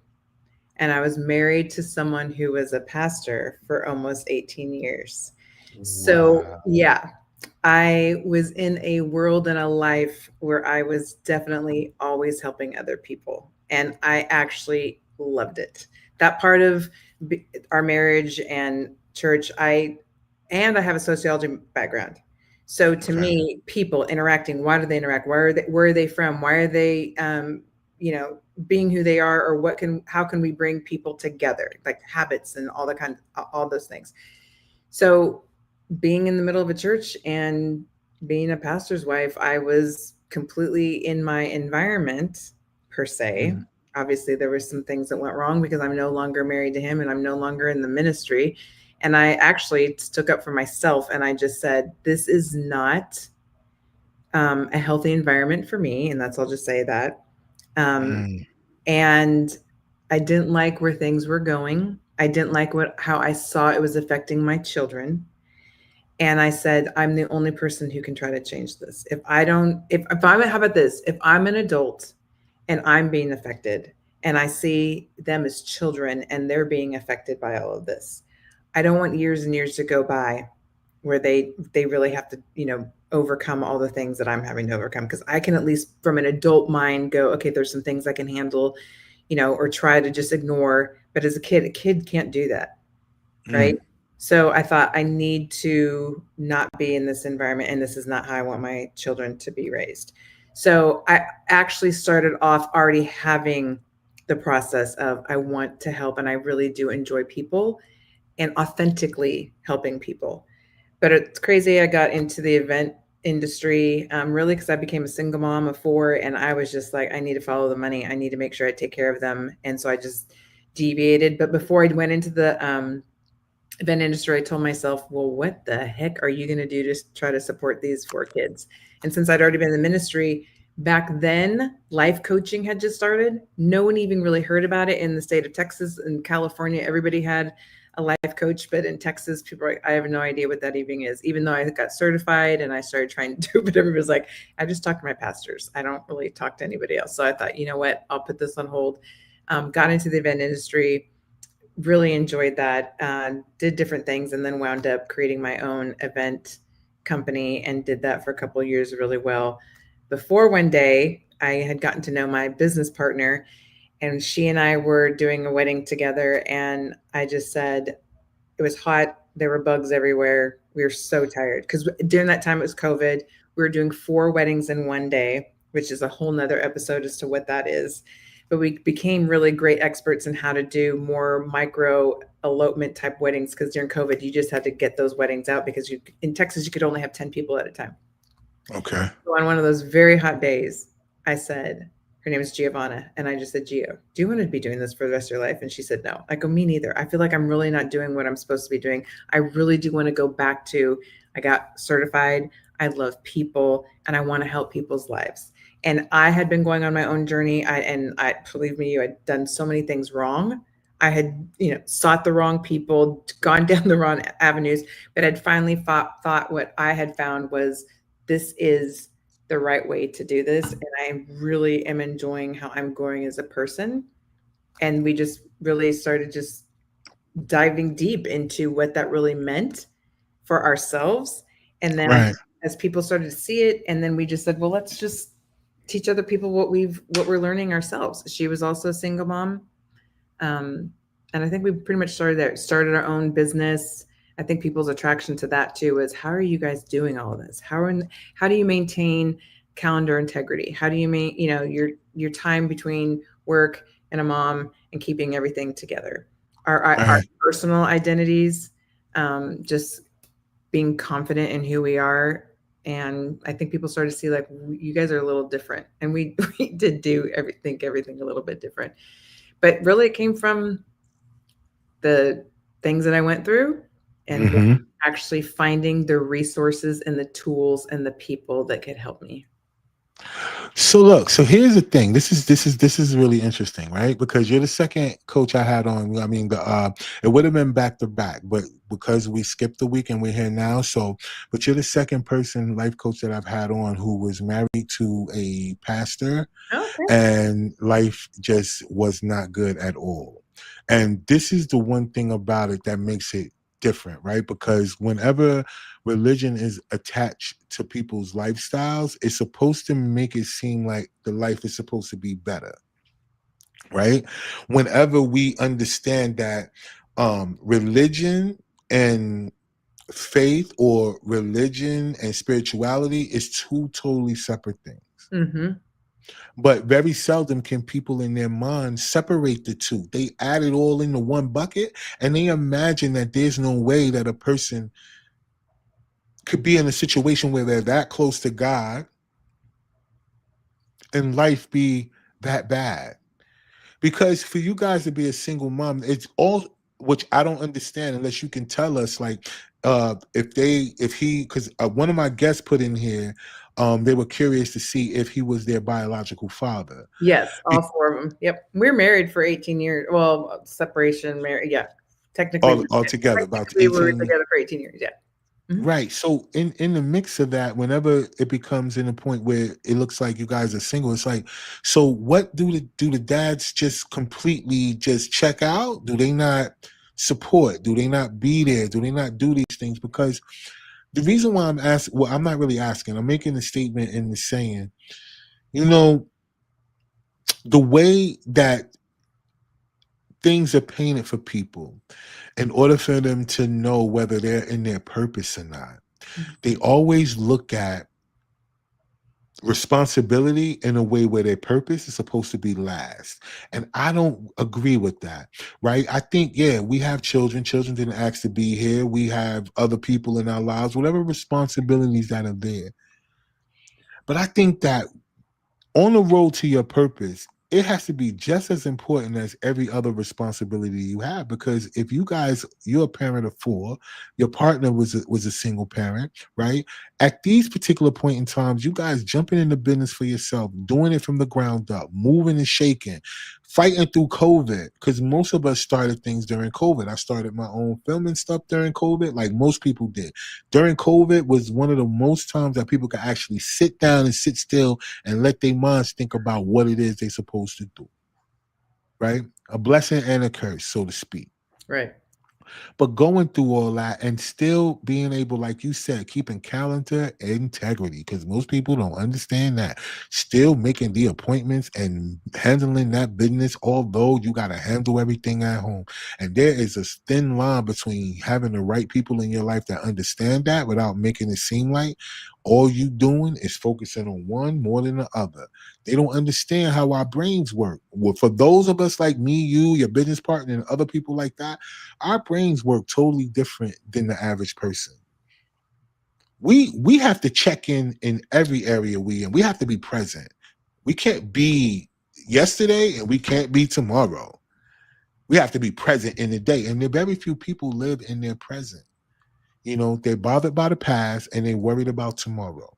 and I was married to someone who was a pastor for almost 18 years. So, Wow. yeah, I was in a world and a life where I was definitely always helping other people. And I actually loved it. That part of our marriage and church, I have a sociology background. So to Okay. me, people interacting, why do they interact? Where are they from? Why are they, being who they are, or how can we bring people together, like habits and all those things. So being in the middle of a church and being a pastor's wife, I was completely in my environment per se. Mhm. Obviously, there were some things that went wrong because I'm no longer married to him and I'm no longer in the ministry. And I actually took up for myself and I just said, this is not a healthy environment for me. And I'll just say that. Um, Mm. and I didn't like where things were going. I didn't like how I saw it was affecting my children. And I said, I'm the only person who can try to change this. If I don't, if I'm, how about this? If I'm an adult and I'm being affected and I see them as children and they're being affected by all of this, I don't want years and years to go by where they really have to, overcome all the things that I'm having to overcome. Because I can at least from an adult mind go, okay, there's some things I can handle, or try to just ignore. But as a kid can't do that, right? Mm. So I thought I need to not be in this environment, and this is not how I want my children to be raised. So I actually started off already having the process of I want to help, and I really do enjoy people and authentically helping people. But it's crazy. I got into the event industry really because I became a single mom of four, and I was just like, I need to follow the money. I need to make sure I take care of them, and so I just deviated. But before I went into the event industry, I told myself, well, what the heck are you going to do to try to support these 4 kids? And since I'd already been in the ministry back then, life coaching had just started. No one even really heard about it in the state of Texas and California. Everybody had a life coach, but in Texas, people are like, I have no idea what that even is. Even though I got certified and I started trying to do it, but everybody's like, I just talk to my pastors. I don't really talk to anybody else. So I thought, you know what, I'll put this on hold. Got into the event industry, really enjoyed that, did different things, and then wound up creating my own event company and did that for a couple of years really well. Before one day, I had gotten to know my business partner, and she and I were doing a wedding together. And I just said, it was hot. There were bugs everywhere. We were so tired because during that time it was COVID. We were doing 4 weddings in one day, which is a whole nother episode as to what that is. But we became really great experts in how to do more micro elopement type weddings because during COVID, you just had to get those weddings out because in Texas, you could only have 10 people at a time. Okay. So on one of those very hot days, I said, her name is Giovanna. And I just said, Gio, do you want to be doing this for the rest of your life? And she said, no. I go, me neither. I feel like I'm really not doing what I'm supposed to be doing. I really do want to go back to, I got certified. I love people and I want to help people's lives. And I had been going on my own journey. I believe me, you had done so many things wrong. I had, sought the wrong people, gone down the wrong avenues, but I'd finally thought what I had found was this is the right way to do this. And I really am enjoying how I'm growing as a person. And we just really started just diving deep into what that really meant for ourselves. And then Right. as people started to see it, and then we just said, well, let's just teach other people what we're learning ourselves. She was also a single mom. And I think we pretty much started our own business. I think people's attraction to that too is how are you guys doing all of this? How do you maintain calendar integrity? How do you your time between work and a mom and keeping everything together? Our Right. personal identities, just being confident in who we are. And I think people started to see like you guys are a little different, and we we did do everything a little bit different. But really, it came from the things that I went through and Mm-hmm. actually finding the resources and the tools and the people that could help me. So look, so here's the thing. This is really interesting, right? Because you're the second coach I had on. I mean, it would have been back to back, but because we skipped the week and we're here now, so but you're the second person life coach that I've had on who was married to a pastor, Okay. and life just was not good at all. And this is the one thing about it that makes it different, right? Because whenever religion is attached to people's lifestyles, it's supposed to make it seem like the life is supposed to be better, right? Whenever we understand that religion and faith or religion and spirituality is two totally separate things. Mm-hmm. But very seldom can people in their minds separate the two. They add it all into one bucket and they imagine that there's no way that a person could be in a situation where they're that close to God and life be that bad. Because for you guys to be a single mom, it's all which I don't understand unless you can tell us like if he because one of my guests put in here they were curious to see if he was their biological father. Yes, all Be- 4 of them. Yep. We're married for 18 years. Well, separation, married. Yeah. all together about Technically we were 18. together for 18 years. Yeah. Mhm. Right. So in the mix of that, whenever it becomes in a point where it looks like you guys are single, it's like, so what do the dads just completely just check out? Do they not support? Do they not be there? Do they not do these things? Because the reason why I'm asking, well, I'm not really asking. I'm making a statement in the saying, you know, the way that things are painted for people, in order for them to know whether they're in their purpose or not, they always look at responsibility in a way where their purpose is supposed to be last. And I don't agree with that, right? I think, yeah, we have children didn't ask to be here, we have other people in our lives, whatever responsibilities that are there. But I think that on the road to your purpose, it has to be just as important as every other responsibility you have. Because if you're a parent of four, your partner was a single parent, right? At these particular point in times, you guys jumping into business for yourself, doing it from the ground up, moving and shaking, fighting through COVID. Because most of us started things during COVID. I started my own filming stuff during COVID, like most people did. During COVID was one of the most times that people could actually sit down and sit still and let their minds think about what it is they're supposed to do, right? A blessing and a curse, so to speak. Right. But going through all that and still being able, like you said, keeping calendar integrity, because most people don't understand that. Still making the appointments and handling that business, although you got to handle everything at home. And there is a thin line between having the right people in your life that understand that without making it seem like all you doing is focusing on one more than the other. They don't understand how our brains work. Well, for those of us like me, you, your business partner, and other people like that, our brains work totally different than the average person. We have to check in every area we in. We have to be present. We can't be yesterday and we can't be tomorrow. We have to be present in the day. And there very few people live in their present. You know, they're bothered by the past and they're worried about tomorrow.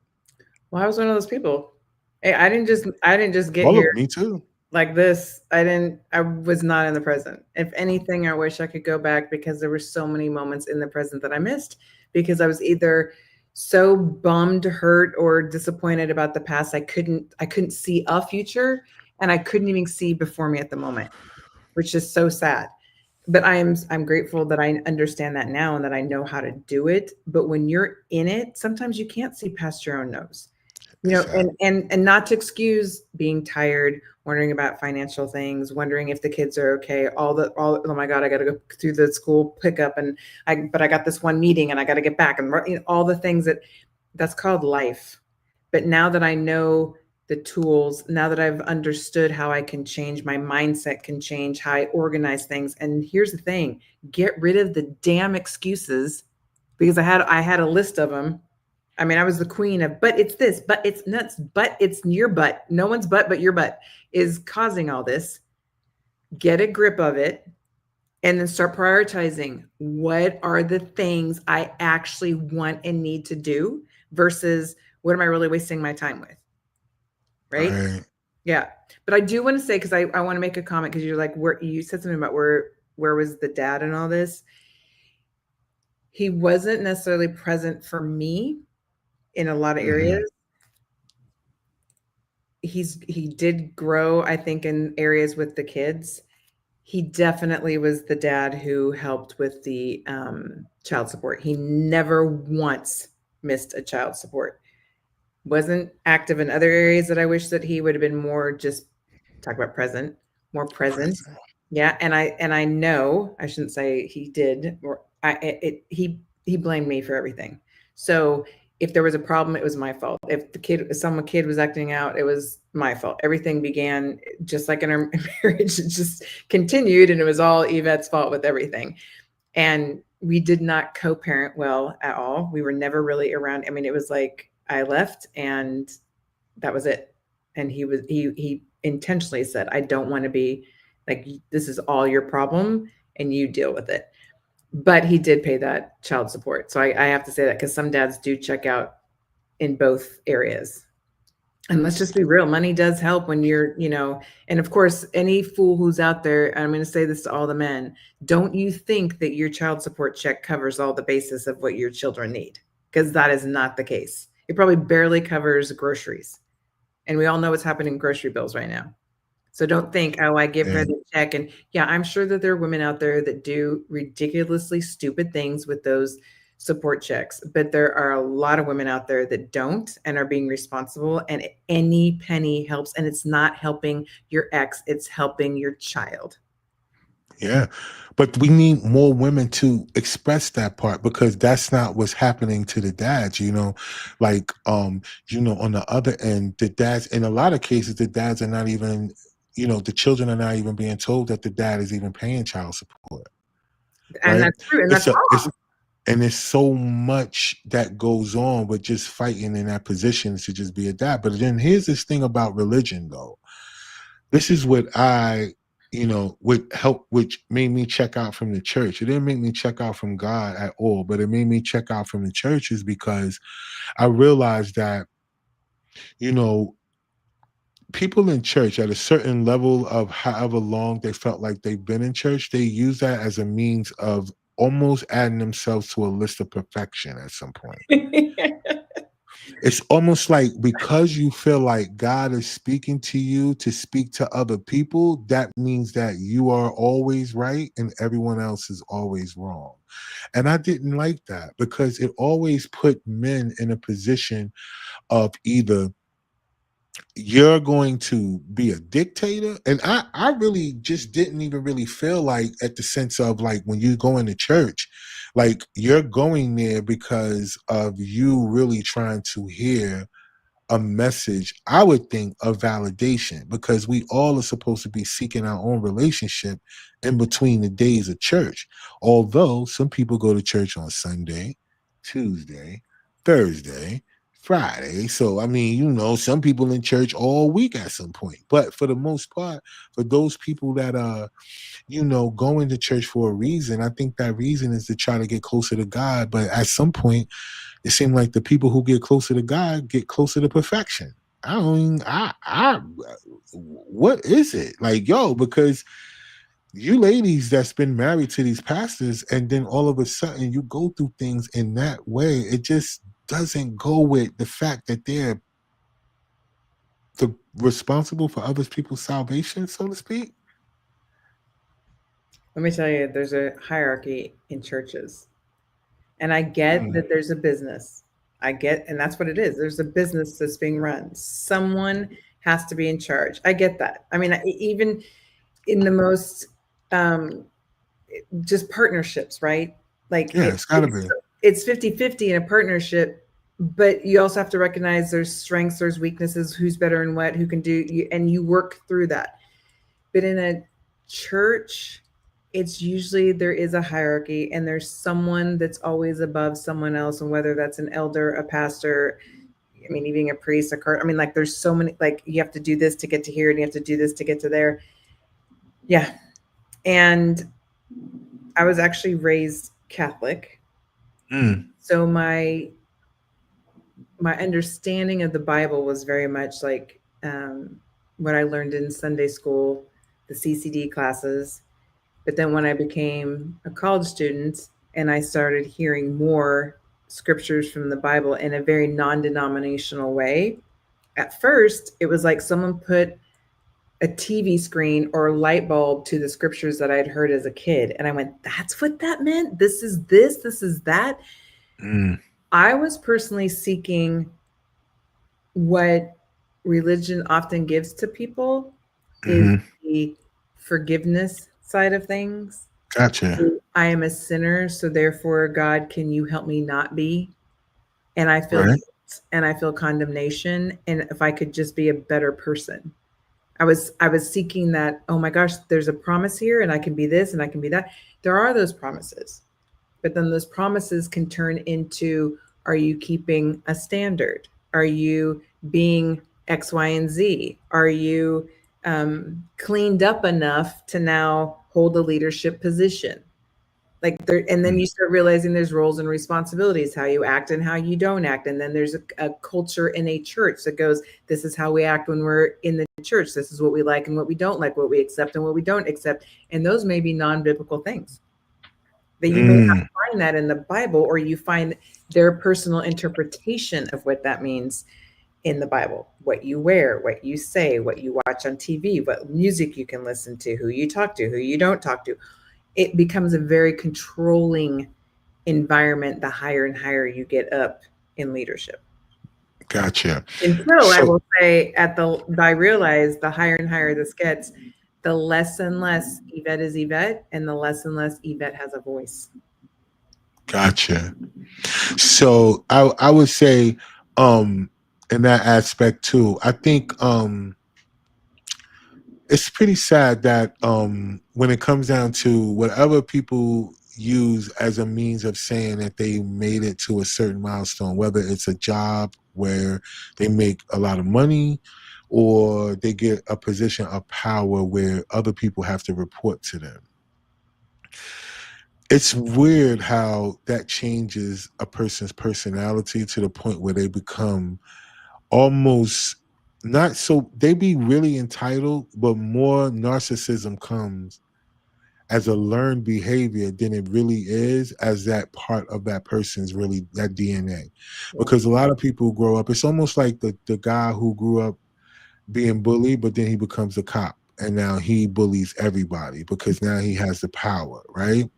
Well, I was one of those people. Hey, I didn't just get All here of me too. like this. I was not in the present. If anything, I wish I could go back because there were so many moments in the present that I missed because I was either so bummed, hurt, or disappointed about the past. I couldn't see a future and I couldn't even see before me at the moment, which is so sad. But I'm grateful that I understand that now and that I know how to do it. But when you're in it, sometimes you can't see past your own nose. You know, Exactly. and not to excuse being tired, wondering about financial things, wondering if the kids are okay, all oh my God, I got to go through the school pickup and I got this one meeting and I got to get back and you know, all the things that's called life. But now that I know the tools, now that I've understood how I can change, my mindset can change, how I organize things. And here's the thing, get rid of the damn excuses because I had a list of them. I mean, I was the queen of, but it's this, but it's nuts, but it's your butt. No one's butt, but your butt is causing all this. Get a grip of it and then start prioritizing. What are the things I actually want and need to do versus what am I really wasting my time with? Right. Right. Yeah. But I do want to say, because I want to make a comment because you're like, where you said something about where was the dad and all this. He wasn't necessarily present for me in a lot of Mm-hmm. areas. He did grow, I think, in areas with the kids. He definitely was the dad who helped with the child support. He never once missed a child support. Wasn't active in other areas that I wish that he would have been more just talk about present, more present. Present. Yeah, and I know I shouldn't say he did, or he blamed me for everything. So if there was a problem, it was my fault. If some kid was acting out, it was my fault. Everything began just like in our marriage, it just continued, and it was all Yvette's fault with everything. And we did not co-parent well at all. We were never really around. I mean, it was like I left and that was it. And he intentionally said, I don't want to be like, this is all your problem and you deal with it. But he did pay that child support. So I have to say that because some dads do check out in both areas. And let's just be real, money does help when you're, and of course, any fool who's out there, and I'm going to say this to all the men, don't you think that your child support check covers all the basis of what your children need? Because that is not the case. It probably barely covers groceries. And we all know what's happening in grocery bills right now. So don't think, oh, I give her And the check. And yeah, I'm sure that there are women out there that do ridiculously stupid things with those support checks, but there are a lot of women out there that don't and are being responsible. And any penny helps. And it's not helping your ex, it's helping your child. yeah, but we need more women to express that part because that's not what's happening to the dads, like on the other end, the dads in a lot of cases the dads are not even, the children are not even being told that the dad is even paying child support, And right? that's true. And It's that's a it's wrong. and there's so much that goes on with just fighting in that position to just be a dad. But then here's this thing about religion though. this is what I, would help, which made me check out from the church. It didn't make me check out from God at all, but it made me check out from the churches because I realized that, you know, people in church at a certain level of however long they felt like they've been in church, they use that as a means of almost adding themselves to a list of perfection at some point. It's almost like because you feel like God is speaking to you to speak to other people, that means that you are always right and everyone else is always wrong. And I didn't like that because it always put men in a position of either you're going to be a dictator. And I really just didn't even really feel like at the sense of like when you go into church, like you're going there because of you really trying to hear a message, I would think, of validation, because we all are supposed to be seeking our own relationship in between the days of church. Although some people go to church on Sunday, Tuesday, Thursday, Friday. So, I mean, some people in church all week at some point. But for the most part, for those people that are, going to church for a reason, I think that reason is to try to get closer to God. But at some point, it seemed like the people who get closer to God get closer to perfection. I don't, what is it like, yo? Because you ladies that's been married to these pastors, and then all of a sudden you go through things in that way, it just doesn't go with the fact that they're responsible for other people's salvation, so to speak. Let me tell you, there's a hierarchy in churches. And I get Mm, that there's a business. I get, and that's what it is. There's a business that's being run. Someone has to be in charge. I get that. I mean, even in the most just partnerships, right? Like yeah, it's gotta be. it's 50-50 in a partnership, but you also have to recognize there's strengths, there's weaknesses, who's better in what, who can do, and you work through that. But in a church, it's usually there is a hierarchy and there's someone that's always above someone else, and whether that's an elder, a pastor, I mean, even a priest, I mean, like there's so many, like you have to do this to get to here and you have to do this to get to there. Yeah. And I was actually raised Catholic. Mm, So my understanding of the Bible was very much like what I learned in Sunday school, the CCD classes. But then when I became a college student and I started hearing more scriptures from the Bible in a very non denominational way, at first it was like someone put a TV screen or a light bulb to the scriptures that I'd heard as a kid. And I went, that's what that meant. This is this, this is that. mm, I was personally seeking what religion often gives to people is mm-hmm. the forgiveness side of things. Gotcha. I am a sinner, so therefore, God, can you help me not be? And I feel Right. guilt and I feel condemnation. And if I could just be a better person. I was seeking that, oh my gosh, there's a promise here and I can be this and I can be that. There are those promises. But then those promises can turn into, are you keeping a standard? Are you being X, Y, and Z? Are you cleaned up enough to now hold a leadership position? Like there, and then Mm, you start realizing there's roles and responsibilities, how you act and how you don't act. And then there's a culture in a church that goes, this is how we act when we're in the church. This is what we like and what we don't like, what we accept and what we don't accept. And those may be non-biblical things that you may not mm, find that in the Bible, or you find their personal interpretation of what that means in the Bible. What you wear, what you say, what you watch on TV, what music you can listen to, who you talk to, who you don't talk to. It becomes a very controlling environment the higher and higher you get up in leadership. gotcha. Until I So, will say, I realize the higher and higher this gets, the less and less Yvette is Yvette, and the less and less Yvette has a voice. gotcha. So I would say in that aspect too, I think it's pretty sad that when it comes down to whatever people use as a means of saying that they made it to a certain milestone, whether it's a job where they make a lot of money, or they get a position of power where other people have to report to them. It's weird how that changes a person's personality to the point where they become almost not so, they be really entitled, but more narcissism comes as a learned behavior than it really is as that part of that person's really that DNA. Yeah. Because a lot of people grow up, it's almost like the guy who grew up being bullied, but then he becomes a cop and now he bullies everybody because now he has the power, right?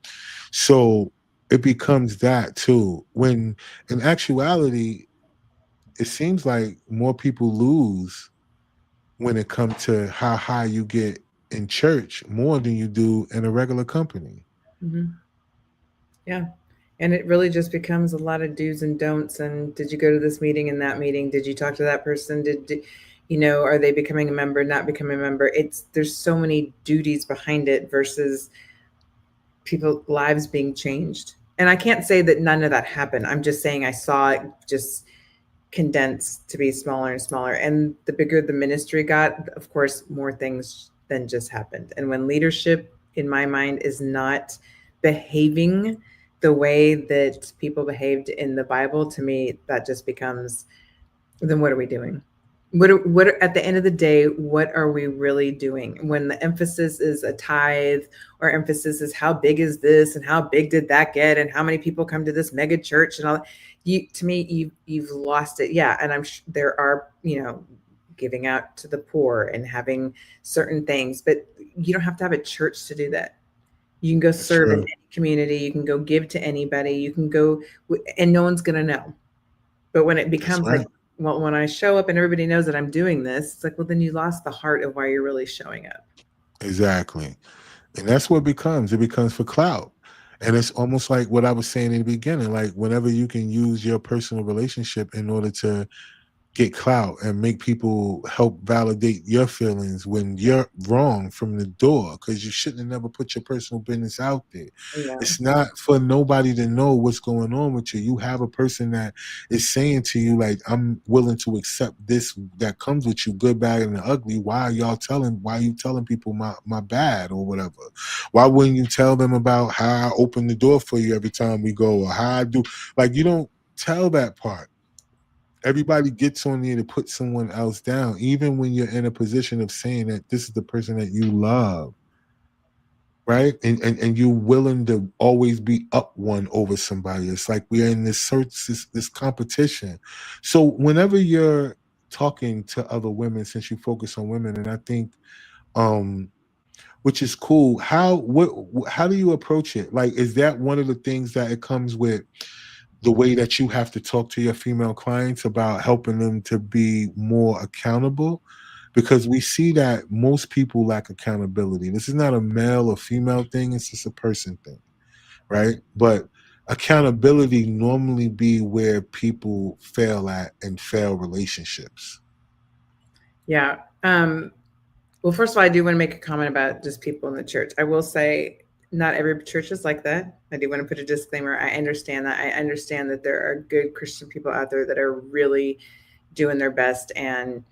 So it becomes that too. When in actuality, it seems like more people lose when it comes to how high you get in church more than you do in a regular company. Mhm. Yeah. And it really just becomes a lot of do's and don'ts. And did you go to this meeting and that meeting? Did you talk to that person? Are they becoming a member, not becoming a member? There's so many duties behind it versus people lives being changed. And I can't say that none of that happened. I'm just saying I saw it just condensed to be smaller and smaller. And the bigger the ministry got, of course, more things than just happened. And when leadership, in my mind, is not behaving the way that people behaved in the Bible, to me, that just becomes, then what are we doing? At the end of the day, what are we really doing when the emphasis is a tithe, or emphasis is how big is this and how big did that get and how many people come to this mega church and all? To me, you've lost it. Yeah, and there are, giving out to the poor and having certain things, but you don't have to have a church to do that. You can go That's serve in true. any community, you can go give to anybody, you can go, and no one's going to know. But when it That's becomes like, right. well, when I show up and everybody knows that I'm doing this, it's like, well, then you lost the heart of why you're really showing up. Exactly. And that's what it becomes for clout. And it's almost like what I was saying in the beginning, like whenever you can use your personal relationship in order to get clout and make people help validate your feelings when you're wrong from the door, because you shouldn't have never put your personal business out there. Yeah. It's not for nobody to know what's going on with you. You have a person that is saying to you, like, I'm willing to accept this that comes with you, good, bad, and the ugly. Why are you telling people my bad or whatever? Why wouldn't you tell them about how I open the door for you every time we go, or how I do? Like, you don't tell that part. Everybody gets on there to put someone else down, even when you're in a position of saying that this is the person that you love, right? And you're willing to always be up one over somebody. It's like we're in this search, this competition. So whenever you're talking to other women, since you focus on women, and I think um which is cool. How do you approach it? Like, is that one of the things that it comes with the way that you have to talk to your female clients about helping them to be more accountable? Because we see that most people lack accountability. This is not a male or female thing, it's just a person thing, right? But accountability normally be where people fail at and fail relationships. Yeah. Well, first of all, I do want to make a comment about just people in the church. I will say not every church is like that. I do want to put a disclaimer. I understand that. I understand that there are good Christian people out there that are really doing their best and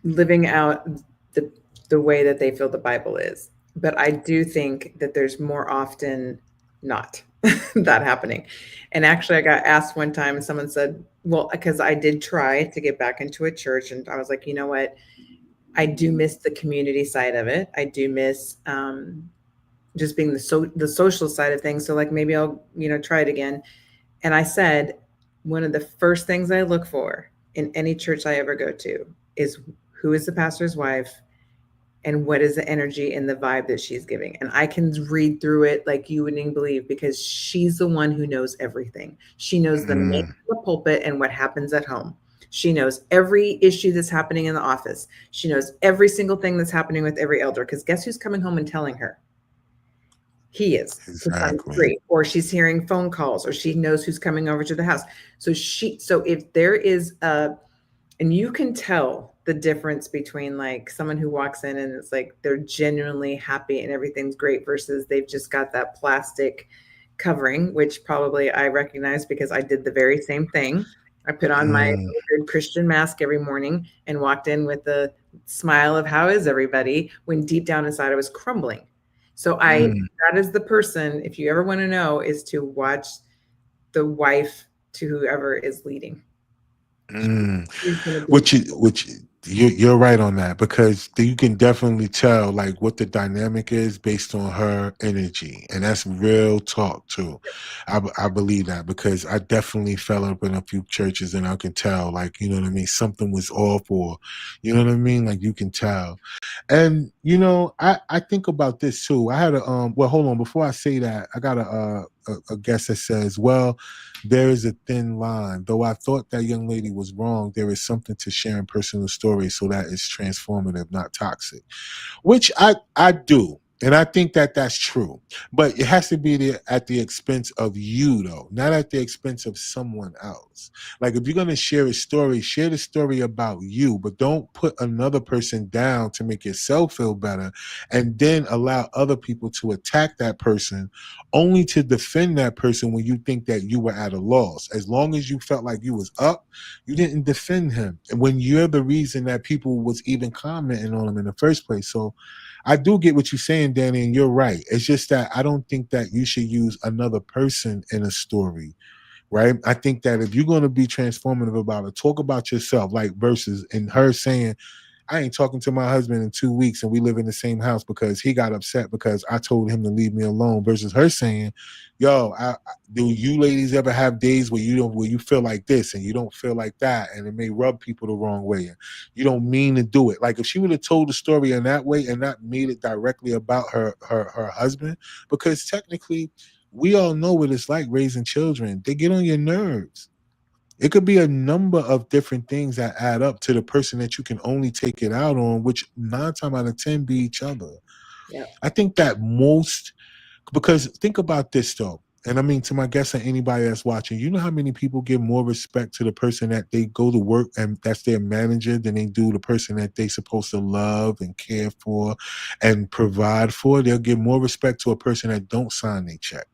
living out the the way that they feel the Bible is. But I do think that there's more often not that happening. And actually, I got asked one time, and someone said, "Well, because I did try to get back into a church, and I was like, you know what? I do miss the community side of it. I do miss just being the social side of things. So like maybe I'll try it again." And I said, one of the first things I look for in any church I ever go to is who is the pastor's wife and what is the energy and the vibe that she's giving. And I can read through it like you wouldn't even believe, because she's the one who knows everything. She knows the man Mm, in the pulpit and what happens at home. She knows every issue that's happening in the office. She knows every single thing that's happening with every elder. Because guess who's coming home and telling her? He is to some exactly. degree, or she's hearing phone calls, or she knows who's coming over to the house. So if there is and you can tell the difference between like someone who walks in and it's like they're genuinely happy and everything's great versus they've just got that plastic covering, which probably I recognize because I did the very same thing. I put on my Mm, good Christian mask every morning and walked in with a smile of how is everybody, when deep down inside I was crumbling. So mm, that is the person, if you ever want to know, is to watch the wife to whoever is leading. mm. She's going to be, Which you're right on that, because you can definitely tell like what the dynamic is based on her energy, and that's real talk too. I believe that, because I definitely fell up in a few churches and I can tell, like, you know what I mean, something was off, or you know what I mean, like you can tell. And you know, I think about this too. I had a well, hold on, before I say that, I got a guest that says, well, there is a thin line. Though I thought that young lady was wrong, there is something to sharing personal stories, so that is transformative, not toxic, which I do. And I think that that's true, but it has to be at the expense of you, though, not at the expense of someone else. Like, if you're going to share a story, share the story about you, but don't put another person down to make yourself feel better, and then allow other people to attack that person only to defend that person when you think that you were at a loss. As long as you felt like you was up, you didn't defend him, and when you're the reason that people was even commenting on him in the first place. So I do get what you're saying, Danny, and you're right. It's just that I don't think that you should use another person in a story, right? I think that if you're going to be transformative about it, talk about yourself, like versus in her saying, I ain't talking to my husband in 2 weeks and we live in the same house because he got upset because I told him to leave me alone, versus her saying, yo, do you ladies ever have days where you feel like this and you don't feel like that, and it may rub people the wrong way, and you don't mean to do it. Like, if she would have told the story in that way and not made it directly about her husband, because technically we all know what it's like raising children. They get on your nerves. It could be a number of different things that add up to the person that you can only take it out on, which 9 times out of 10 be each other. yeah, I think that most, because think about this though, and I mean to my guests and anybody that's watching, you know how many people give more respect to the person that they go to work and that's their manager than they do the person that they supposed to love and care for and provide for? They'll give more respect to a person that don't sign their check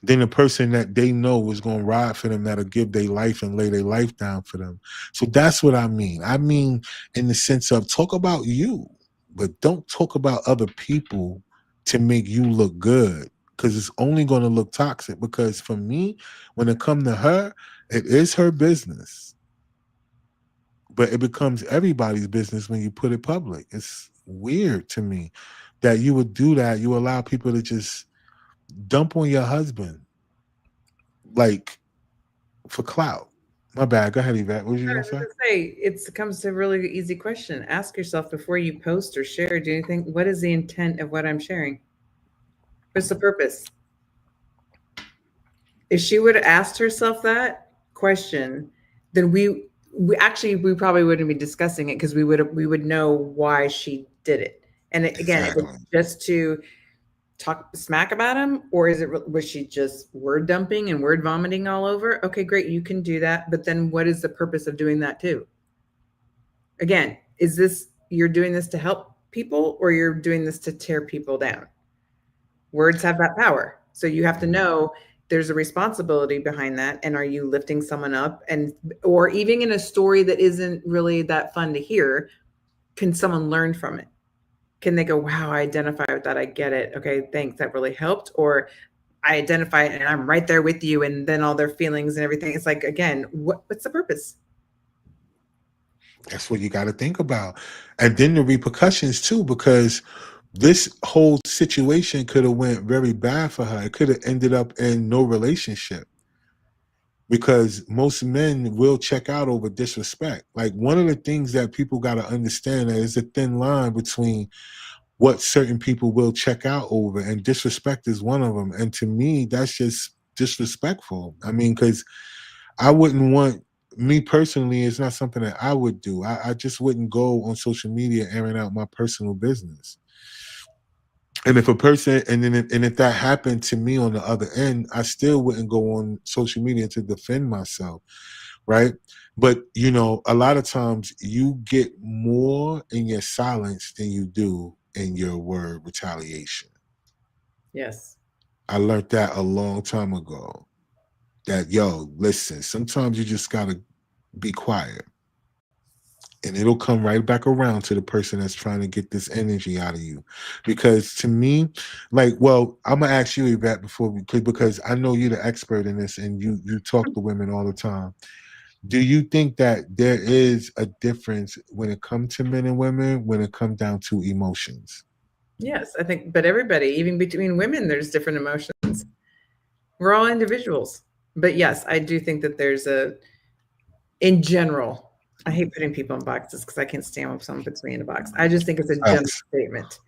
than a person that they know is going to ride for them, that'll give their life and lay their life down for them. So that's what I mean. I mean, in the sense of, talk about you, but don't talk about other people to make you look good, because it's only going to look toxic. Because for me, when it comes to her, it is her business, but it becomes everybody's business when you put it public. It's weird to me that you would do that. You allow people to just dump on your husband, like, for clout. My bad. Go ahead, Yvette. What was you I gonna was say? gonna say, it comes to a really easy question. Ask yourself before you post or share, do you think, what is the intent of what I'm sharing? What's the purpose? If she would have asked herself that question, then we actually we probably wouldn't be discussing it, because we would know why she did it. And again, if it's Exactly. just to talk smack about him, or was she just word dumping and word vomiting all over? Okay, great, you can do that, but then what is the purpose of doing that too? Again, is this, you're doing this to help people, or you're doing this to tear people down? Words have that power. So you have to know there's a responsibility behind that. And are you lifting someone up? And, or even in a story that isn't really that fun to hear, can someone learn from it? Can they go, wow, I identify with that. I get it. Okay, thanks. That really helped. Or I identify and I'm right there with you. And then all their feelings and everything. It's like, again, what's the purpose? That's what you got to think about, and then the repercussions too, because this whole situation could have went very bad for her. It could have ended up in no relationship, because most men will check out over disrespect. Like, one of the things that people got to understand that is a thin line between what certain people will check out over, and disrespect is one of them. And to me, that's just disrespectful. I mean, because I wouldn't want, me personally, it's not something that I would do. I just wouldn't go on social media airing out my personal business. And if a person, and if that happened to me on the other end, I still wouldn't go on social media to defend myself, right? But you know, a lot of times you get more in your silence than you do in your word retaliation. Yes. I learned that a long time ago. that, yo, listen, sometimes you just gotta be quiet, and it'll come right back around to the person that's trying to get this energy out of you. Because to me, like, well, I'm gonna ask you, Yvette, before we click, because I know you're the expert in this, and you talk to women all the time. Do you think that there is a difference when it comes to men and women when it comes down to emotions? Yes, I think, but everybody, even between women, there's different emotions. We're all individuals. But yes, I do think that there's in general, I hate putting people in boxes because I can't stand when someone puts me in a box. I just think it's a general Facts. statement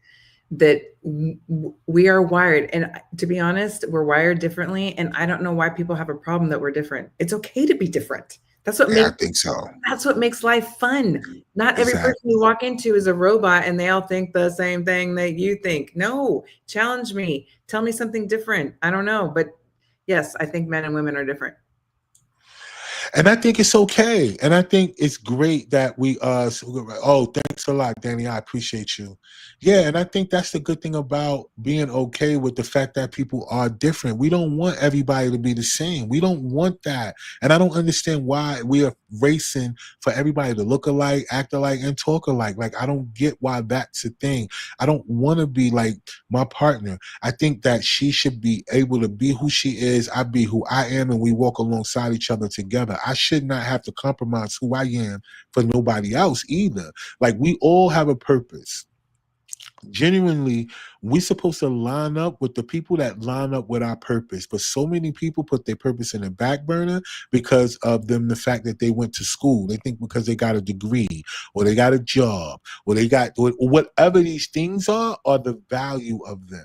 that we are wired. And to be honest, we're wired differently. And I don't know why people have a problem that we're different. It's okay to be different. That's what Yeah, I makes think so. that's what makes life fun. Not every person Exactly. you walk into is a robot and they all think the same thing that you think. No, challenge me. Tell me something different. I don't know. But yes, I think men and women are different. And I think it's okay. And I think it's great that oh, thanks a lot, Danny. I appreciate you. Yeah, and I think that's the good thing about being okay with the fact that people are different. We don't want everybody to be the same. We don't want that. And I don't understand why we are racing for everybody to look alike, act alike, and talk alike. Like, I don't get why that's a thing. I don't want to be like my partner. I think that she should be able to be who she is, I be who I am, and we walk alongside each other together. I should not have to compromise who I am for nobody else either. Like, we all have a purpose. Genuinely, we're supposed to line up with the people that line up with our purpose. But so many people put their purpose in the back burner because of them, the fact that they went to school. They think because they got a degree or they got a job or they got whatever these things are the value of them.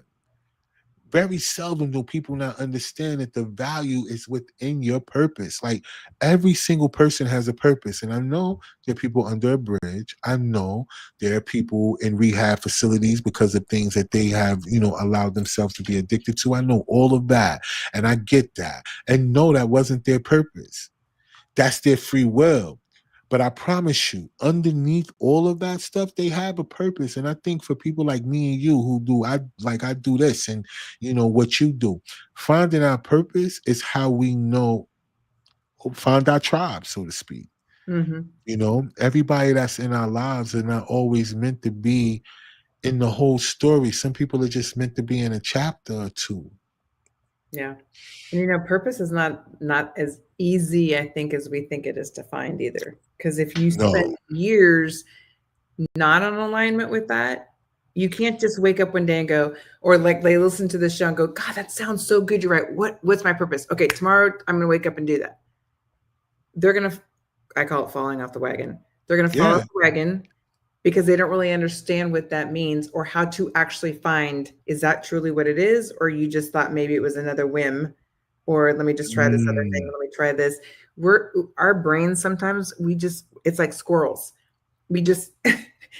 Very seldom do people not understand that the value is within your purpose. Like, every single person has a purpose. And I know there are people under a bridge. I know there are people in rehab facilities because of things that they have, allowed themselves to be addicted to. I know all of that. And I get that. And no, that wasn't their purpose. That's their free will. But I promise you, underneath all of that stuff, they have a purpose. And I think for people like me and you who I do this and what you do, finding our purpose is how we find our tribe, so to speak. Mm-hmm. Everybody that's in our lives are not always meant to be in the whole story. Some people are just meant to be in a chapter or two. Yeah. And purpose is not as easy, I think, as we think it is to find either. Because if you spend No. years not on alignment with that, you can't just wake up one day and go, or like they listen to this show and go, God, that sounds so good. You're right. What's my purpose? Okay, tomorrow I'm gonna wake up and do that. They're gonna, I call it falling off the wagon. They're gonna fall off Yeah. the wagon because they don't really understand what that means or how to actually find, is that truly what it is? Or you just thought maybe it was another whim, or let me just try this other thing. Mm, Let me try this. Our brains sometimes, it's like squirrels. We just,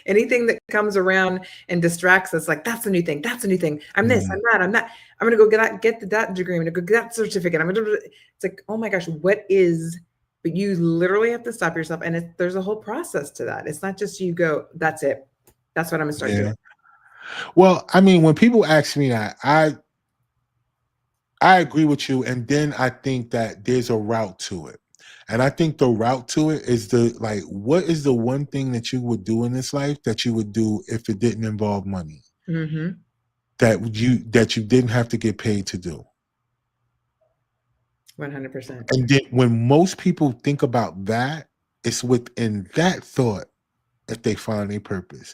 anything that comes around and distracts us, like, that's a new thing. That's a new thing. I'm this, I'm mm, that, I'm that. I'm going to go get that degree. I'm going to go get that certificate. It's like, oh my gosh, what is, but you literally have to stop yourself. And there's a whole process to that. It's not just you go, that's it. That's what I'm going to start doing. yeah. Well, I mean, when people ask me that, I agree with you, and then I think that there's a route to it. And I think the route to it is what is the one thing that you would do in this life that you would do if it didn't involve money? Mm-hmm. That you didn't have to get paid to do. 100%. And then when most people think about that, it's within that thought that they find a purpose.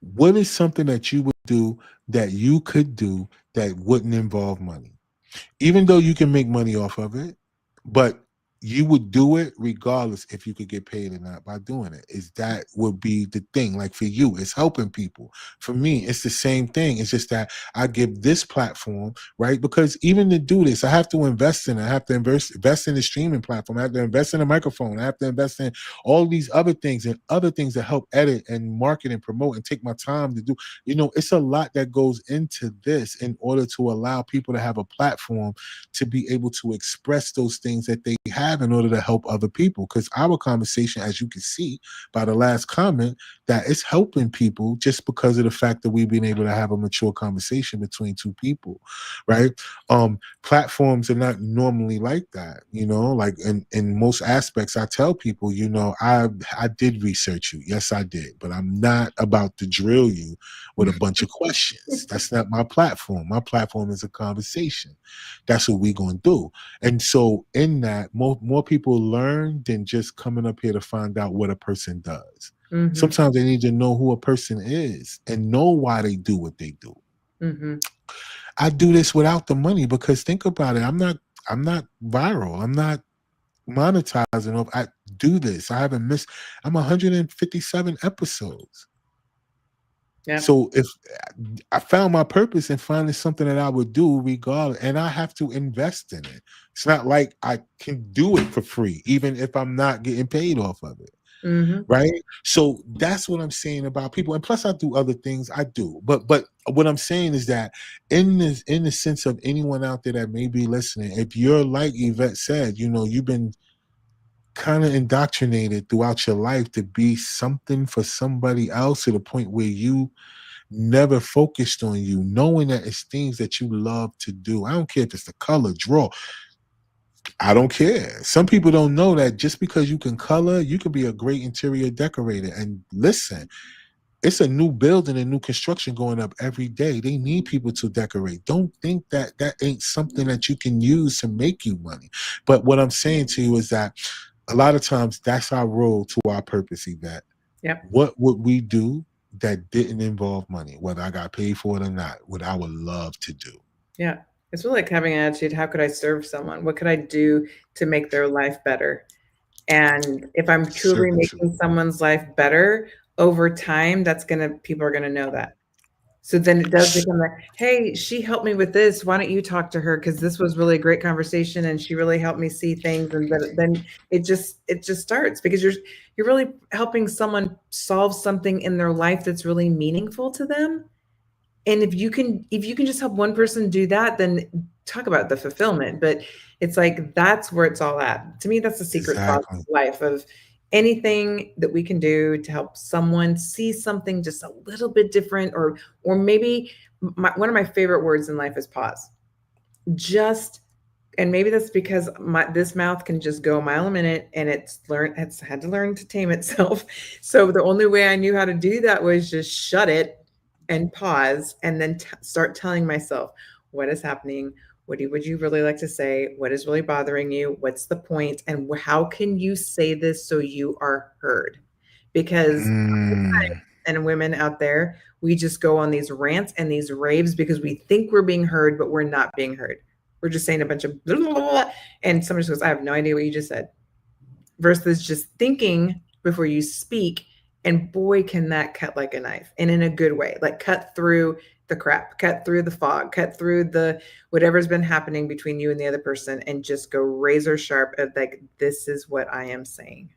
What is something that you would do that you could do that wouldn't involve money? Even though you can make money off of it, but you would do it regardless if you could get paid or not by doing it. Is that would be the thing. Like, for you, it's helping people. For me, it's the same thing. It's just that I give this platform, right? Because even to do this, I have to invest in it. I have to invest in the streaming platform. I have to invest in a microphone. I have to invest in all these other things and other things that help edit and market and promote and take my time to do. It's a lot that goes into this in order to allow people to have a platform to be able to express those things that they have have in order to help other people. Because our conversation, as you can see by the last comment, that it's helping people just because of the fact that we've been able to have a mature conversation between two people, right? Platforms are not normally like that, like in most aspects. I tell people, I did research you. Yes, I did, but I'm not about to drill you with a bunch of questions. That's not my platform. My platform is a conversation. That's what we're going to do. And so in that, more people learn than just coming up here to find out what a person does. Mm-hmm. Sometimes they need to know who a person is and know why they do what they do. Mm-hmm. I do this without the money because think about it. I'm not viral. I'm not monetizing. I do this. I haven't missed. I'm 157 episodes. Yeah. So if I found my purpose in finding something that I would do regardless, and I have to invest in it. It's not like I can do it for free, even if I'm not getting paid off of it. Mm-hmm. Right. So that's what I'm saying about people. And plus I do other things. I do. But what I'm saying is that in the sense of anyone out there that may be listening, if you're like Yvette said, you've been kind of indoctrinated throughout your life to be something for somebody else to the point where you never focused on you, knowing that it's things that you love to do. I don't care if it's the color, draw. I don't care. Some people don't know that just because you can color, you can be a great interior decorator. And listen, it's a new building and new construction going up every day. They need people to decorate. Don't think that ain't something that you can use to make you money. But what I'm saying to you is that a lot of times that's our role to our purpose, Yvette. Yep. What would we do that didn't involve money, whether I got paid for it or not, what I would love to do? Yeah. It's really like having an attitude. How could I serve someone? What could I do to make their life better? And if I'm truly Servitude. making someone's life better over time, people are gonna know that. So then it does become like, hey, she helped me with this. Why don't you talk to her? Because this was really a great conversation and she really helped me see things. And then it just starts because you're really helping someone solve something in their life that's really meaningful to them. And if you can just help one person do that, then talk about the fulfillment. But it's like that's where it's all at. To me, that's the secret sauce Exactly. of life, of anything that we can do to help someone see something just a little bit different, or maybe one of my favorite words in life is pause. Just, and maybe that's because this mouth can just go a mile a minute, and it's had to learn to tame itself. So the only way I knew how to do that was just shut it and pause, and then start telling myself what is happening. Would you really like to say? What is really bothering you? What's the point? And how can you say this so you are heard? Because and women out there, we just go on these rants and these raves because we think we're being heard, but we're not being heard. We're just saying a bunch of blah, blah, blah, and somebody goes, I have no idea what you just said. Versus just thinking before you speak. And boy, can that cut like a knife, and in a good way, like cut through the crap, cut through the fog, cut through the whatever's been happening between you and the other person, and just go razor sharp of like, this is what I am saying.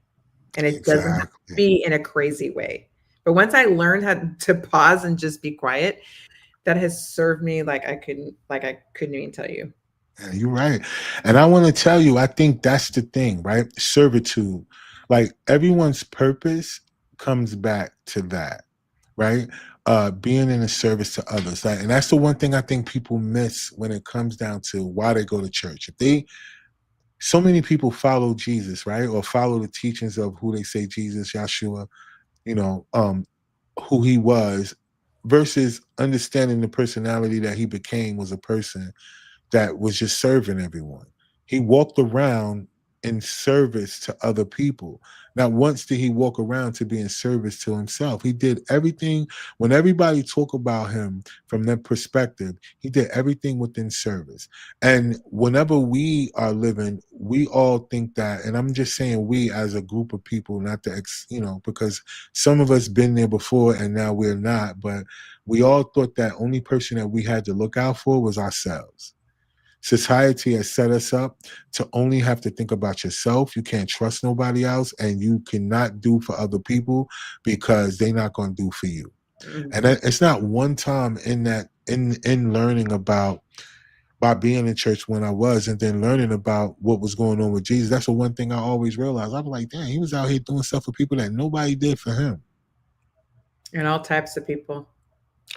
And it doesn't have to Exactly. be in a crazy way. But once I learned how to pause and just be quiet, that has served me like I couldn't even tell you. Yeah, you're right. And I want to tell you, I think that's the thing, right? Servitude. Like everyone's purpose comes back to that, right? Being in a service to others. And that's the one thing I think people miss when it comes down to why they go to church. So many people follow Jesus, right? Or follow the teachings of who they say Jesus, Yeshua, you know, um, who he was, versus understanding the personality that he became was a person that was just serving everyone. He walked around in service to other people. Not once did he walk around to be in service to himself. He did everything. When everybody talk about him from that perspective, he did everything within service. And whenever we are living, we all think that, and I'm just saying we as a group of people, not to, because some of us been there before and now we're not, but we all thought that only person that we had to look out for was ourselves. Society has set us up to only have to think about yourself. You can't trust nobody else, and you cannot do for other people because they're not going to do for you. Mm-hmm. And it's not one time in that in learning about by being in church when I was, and then learning about what was going on with Jesus. That's the one thing I always realized. I was like, damn, he was out here doing stuff for people that nobody did for him. And all types of people.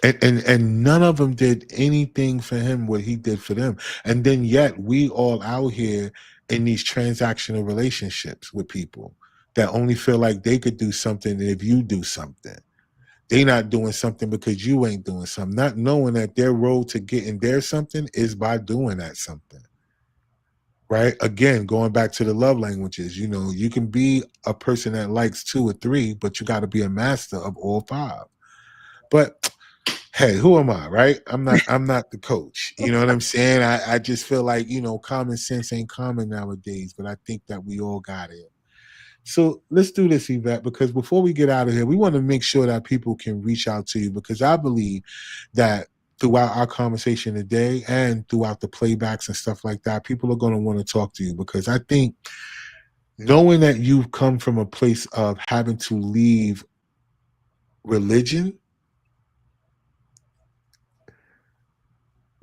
And none of them did anything for him what he did for them. And then yet we all out here in these transactional relationships with people that only feel like they could do something if you do something. They not doing something because you ain't doing something, not knowing that their road to getting their something is by doing that something. Right? Again, going back to the love languages, you know, you can be a person that likes 2 or 3, but you got to be a master of all 5. But hey, who am I, right? I'm not the coach. You know what I'm saying? I just feel like, you know, common sense ain't common nowadays, but I think that we all got it. So let's do this, Yvette, because before we get out of here, we want to make sure that people can reach out to you, because I believe that throughout our conversation today and throughout the playbacks and stuff like that, people are going to want to talk to you, because I think knowing that you've come from a place of having to leave religion,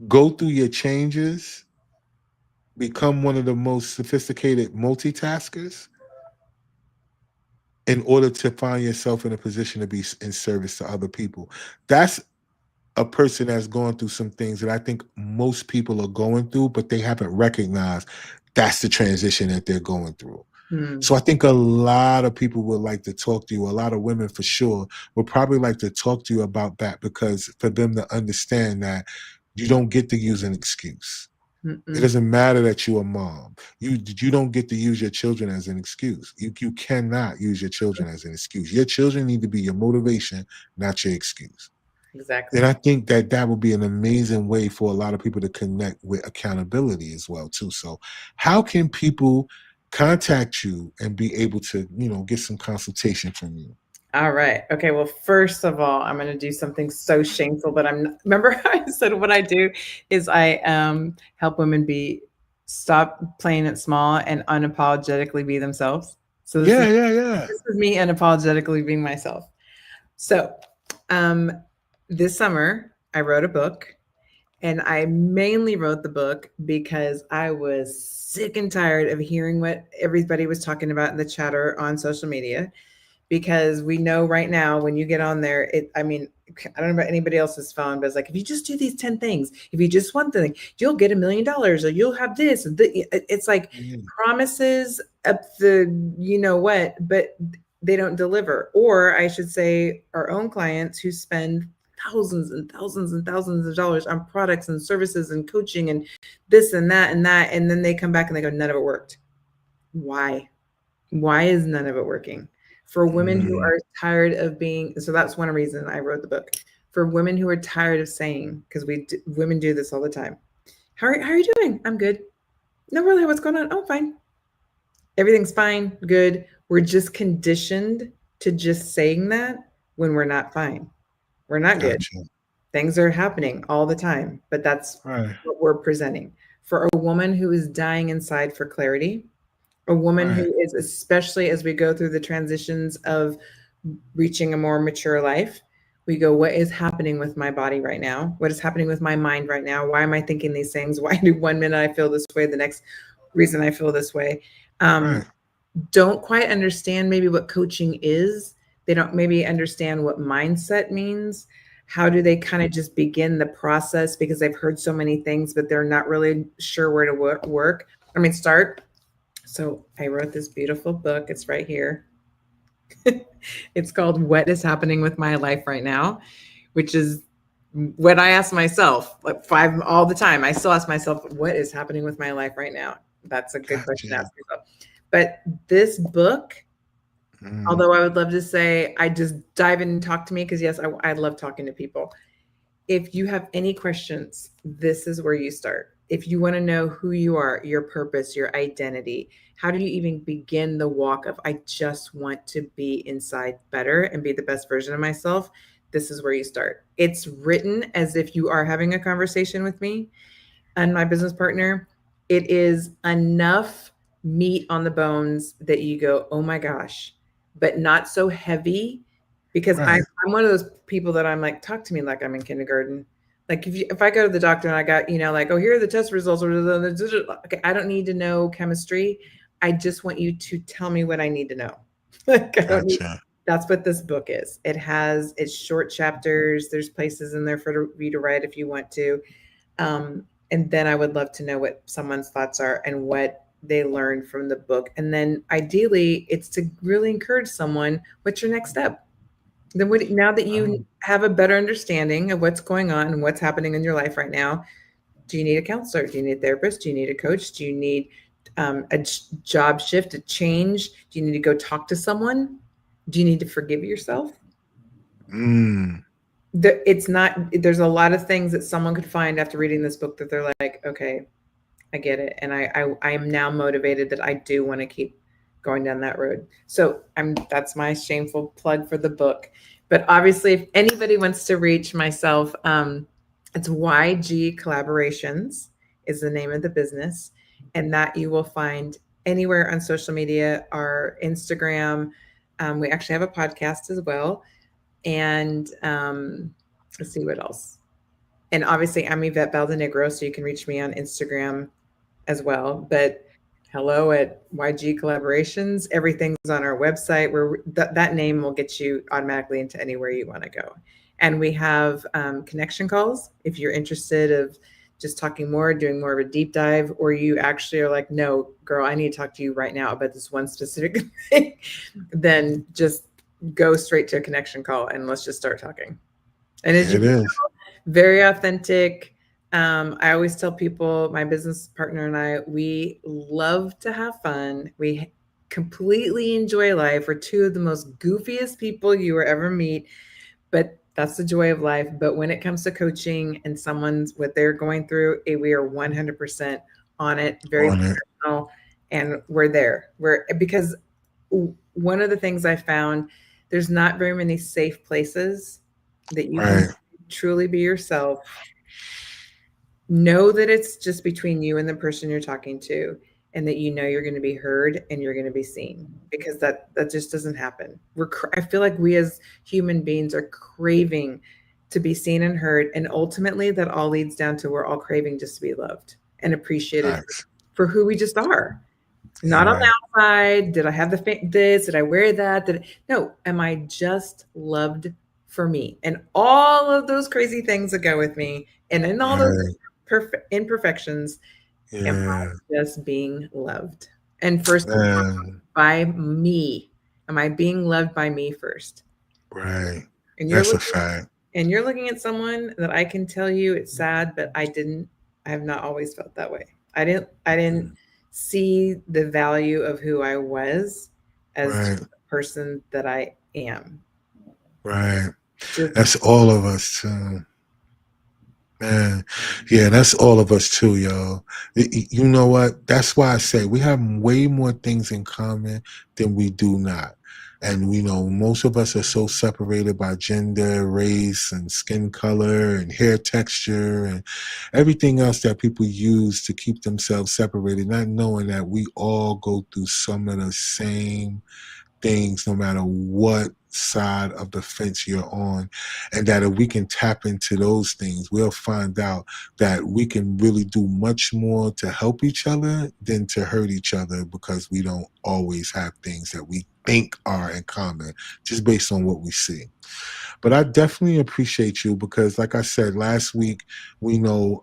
go through your changes, become one of the most sophisticated multitaskers in order to find yourself in a position to be in service to other people. That's a person that's gone through some things that I think most people are going through, but they haven't recognized that's the transition that they're going through. So I think a lot of people would like to talk to you. A lot of women for sure would probably like to talk to you about that, because for them to understand that you don't get to use an excuse. It doesn't matter that you're a mom. You don't get to use your children as an excuse. You cannot use your children as an excuse. Your children need to be your motivation, not your excuse. Exactly. And I think that that would be an amazing way for a lot of people to connect with accountability as well too. So how can people contact you and be able to, you know, get some consultation from you? All right. Okay. Well, first of all, I'm going to do something so shameful, but remember how I said what I do is I help women stop playing it small and unapologetically be themselves. So Yeah, yeah, yeah. this is me unapologetically being myself. So this summer I wrote a book, and I mainly wrote the book because I was sick and tired of hearing what everybody was talking about in the chatter on social media. Because we know right now when you get on there, I mean, I don't know about anybody else's phone, but it's like, if you just do these 10 things, if you just one thing, you'll get $1 million, or you'll have this. It's like promises up the, you know what, but they don't deliver. Or I should say our own clients who spend thousands and thousands and thousands of dollars on products and services and coaching and this and that and that. And then they come back and they go, none of it worked. Why? Why is none of it working? For women who are tired of being, so that's one reason I wrote the book. For women who are tired of saying, because women do this all the time. How are you doing? I'm good. No, really, what's going on? Oh, fine. Everything's fine, good. We're just conditioned to just saying that when we're not fine. We're not good. Gotcha. Things are happening all the time, but that's Right. what we're presenting. For a woman who is dying inside for clarity, a woman Right. who is, especially as we go through the transitions of reaching a more mature life, we go, what is happening with my body right now? What is happening with my mind right now? Why am I thinking these things? Why do one minute I feel this way, the next reason I feel this way? Right. Don't quite understand maybe what coaching is. They don't maybe understand what mindset means. How do they kind of just begin the process because they've heard so many things, but they're not really sure where to start. So I wrote this beautiful book. It's right here. It's called What is Happening with My Life Right Now, which is what I ask myself like all the time. I still ask myself, what is happening with my life right now? That's a good question to ask yourself. But this book, although I would love to say, I just dive in and talk to me, because yes, I love talking to people. If you have any questions, this is where you start. If you want to know who you are, your purpose, your identity, how do you even begin the walk of, I just want to be inside better and be the best version of myself, this is where you start. It's written as if you are having a conversation with me and my business partner. It is enough meat on the bones that you go, oh my gosh, but not so heavy, because Right. I'm one of those people that I'm like, talk to me like I'm in kindergarten. Like if I go to the doctor and I got, like, oh, here are the test results, or okay, I don't need to know chemistry. I just want you to tell me what I need to know. Like I don't need. Gotcha. That's what this book is. It's short chapters. There's places in there for you to write if you want to. And then I would love to know what someone's thoughts are and what they learned from the book. And then ideally, it's to really encourage someone. What's your next step? Then now that you Oh, have a better understanding of what's going on and what's happening in your life right now, do you need a counselor? Do you need a therapist? Do you need a coach? Do you need a job shift, a change? Do you need to go talk to someone? Do you need to forgive yourself? mm, It's not, there's a lot of things that someone could find after reading this book that they're like, okay, I get it. And I am now motivated that I do want to keep going down that road. So that's my shameful plug for the book. But obviously, if anybody wants to reach myself, it's YG Collaborations is the name of the business. And that you will find anywhere on social media, our Instagram. We actually have a podcast as well. And let's see what else. And obviously, I'm Yvette Valdenegro, so you can reach me on Instagram as well. But hello at YG Collaborations. Everything's on our website where that name will get you automatically into anywhere you want to go. And we have connection calls if you're interested of just talking more, doing more of a deep dive, or you actually are like, no, girl, I need to talk to you right now about this one specific thing. Then just go straight to a connection call and let's just start talking. And as you it can is. tell, very authentic. I always tell people, my business partner and I, we love to have fun. We completely enjoy life. We're two of the most goofiest people you will ever meet, but that's the joy of life. But when it comes to coaching and someone's what they're going through, we are 100% on it, very On it. professional, and we're there. Because one of the things I found, there's not very many safe places that you can Right. truly be yourself. Know that it's just between you and the person you're talking to, and that you're going to be heard and you're going to be seen, because that just doesn't happen. I feel like we as human beings are craving to be seen and heard, and ultimately that all leads down to we're all craving just to be loved and appreciated Facts. for who we just are. You're Not on the right. outside. Did I have this? Did I wear that? No, am I just loved for me? And all of those crazy things that go with me, and in all those Right. imperfections, am Yeah. I just being loved? And first and foremost, Man. by me. Am I being loved by me first? Right. And That's a fact. you're looking at someone that I can tell you it's sad, but I have not always felt that way. I didn't Mm. see the value of who I was as Right. the person that I am. Right. Just That's all of us too. Man, yeah, that's all of us too, y'all. You know what? That's why I say we have way more things in common than we do not. And we know most of us are so separated by gender, race, and skin color, and hair texture, and everything else that people use to keep themselves separated, not knowing that we all go through some of the same things no matter what side of the fence you're on, and that if we can tap into those things, we'll find out that we can really do much more to help each other than to hurt each other, because we don't always have things that we think are in common just based on what we see. But I definitely appreciate you, because like I said last week, we know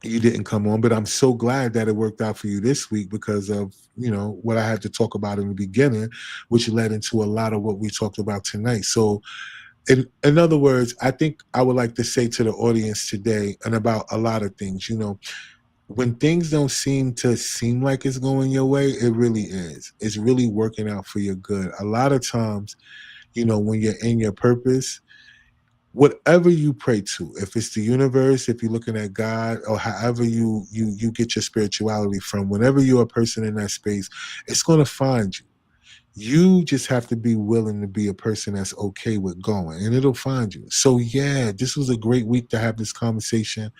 you didn't come on, but I'm so glad that it worked out for you this week because of, what I had to talk about in the beginning, which led into a lot of what we talked about tonight. So in other words, I think I would like to say to the audience today, and about a lot of things, when things don't seem like it's going your way, it really is. It's really working out for your good. A lot of times, when you're in your purpose, whatever you pray to, if it's the universe, if you're looking at God, or however you get your spirituality from, whenever you're a person in that space, it's going to find you. You just have to be willing to be a person that's okay with going, and it'll find you. So yeah, this was a great week to have this conversation.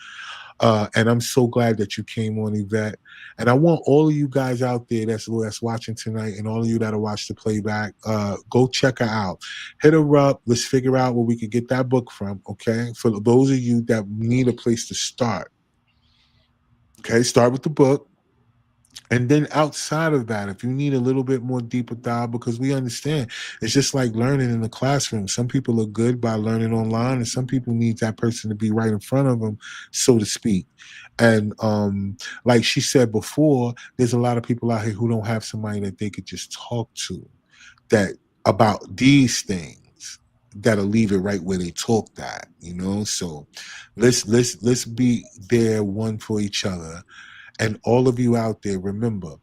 And I'm so glad that you came on, Yvette. And I want all of you guys out there that's watching tonight, and all of you that'll watch the playback, go check her out. Hit her up. Let's figure out where we could get that book from. Okay, for those of you that need a place to start. Okay, start with the book. And then outside of that, if you need a little bit more deeper dive, because we understand it's just like learning in the classroom. Some people are good by learning online, and some people need that person to be right in front of them, so to speak. And like she said before, there's a lot of people out here who don't have somebody that they could just talk to that about these things that'll leave it right where they talk that, you know. So let's be there one for each other. And all of you out there, remember,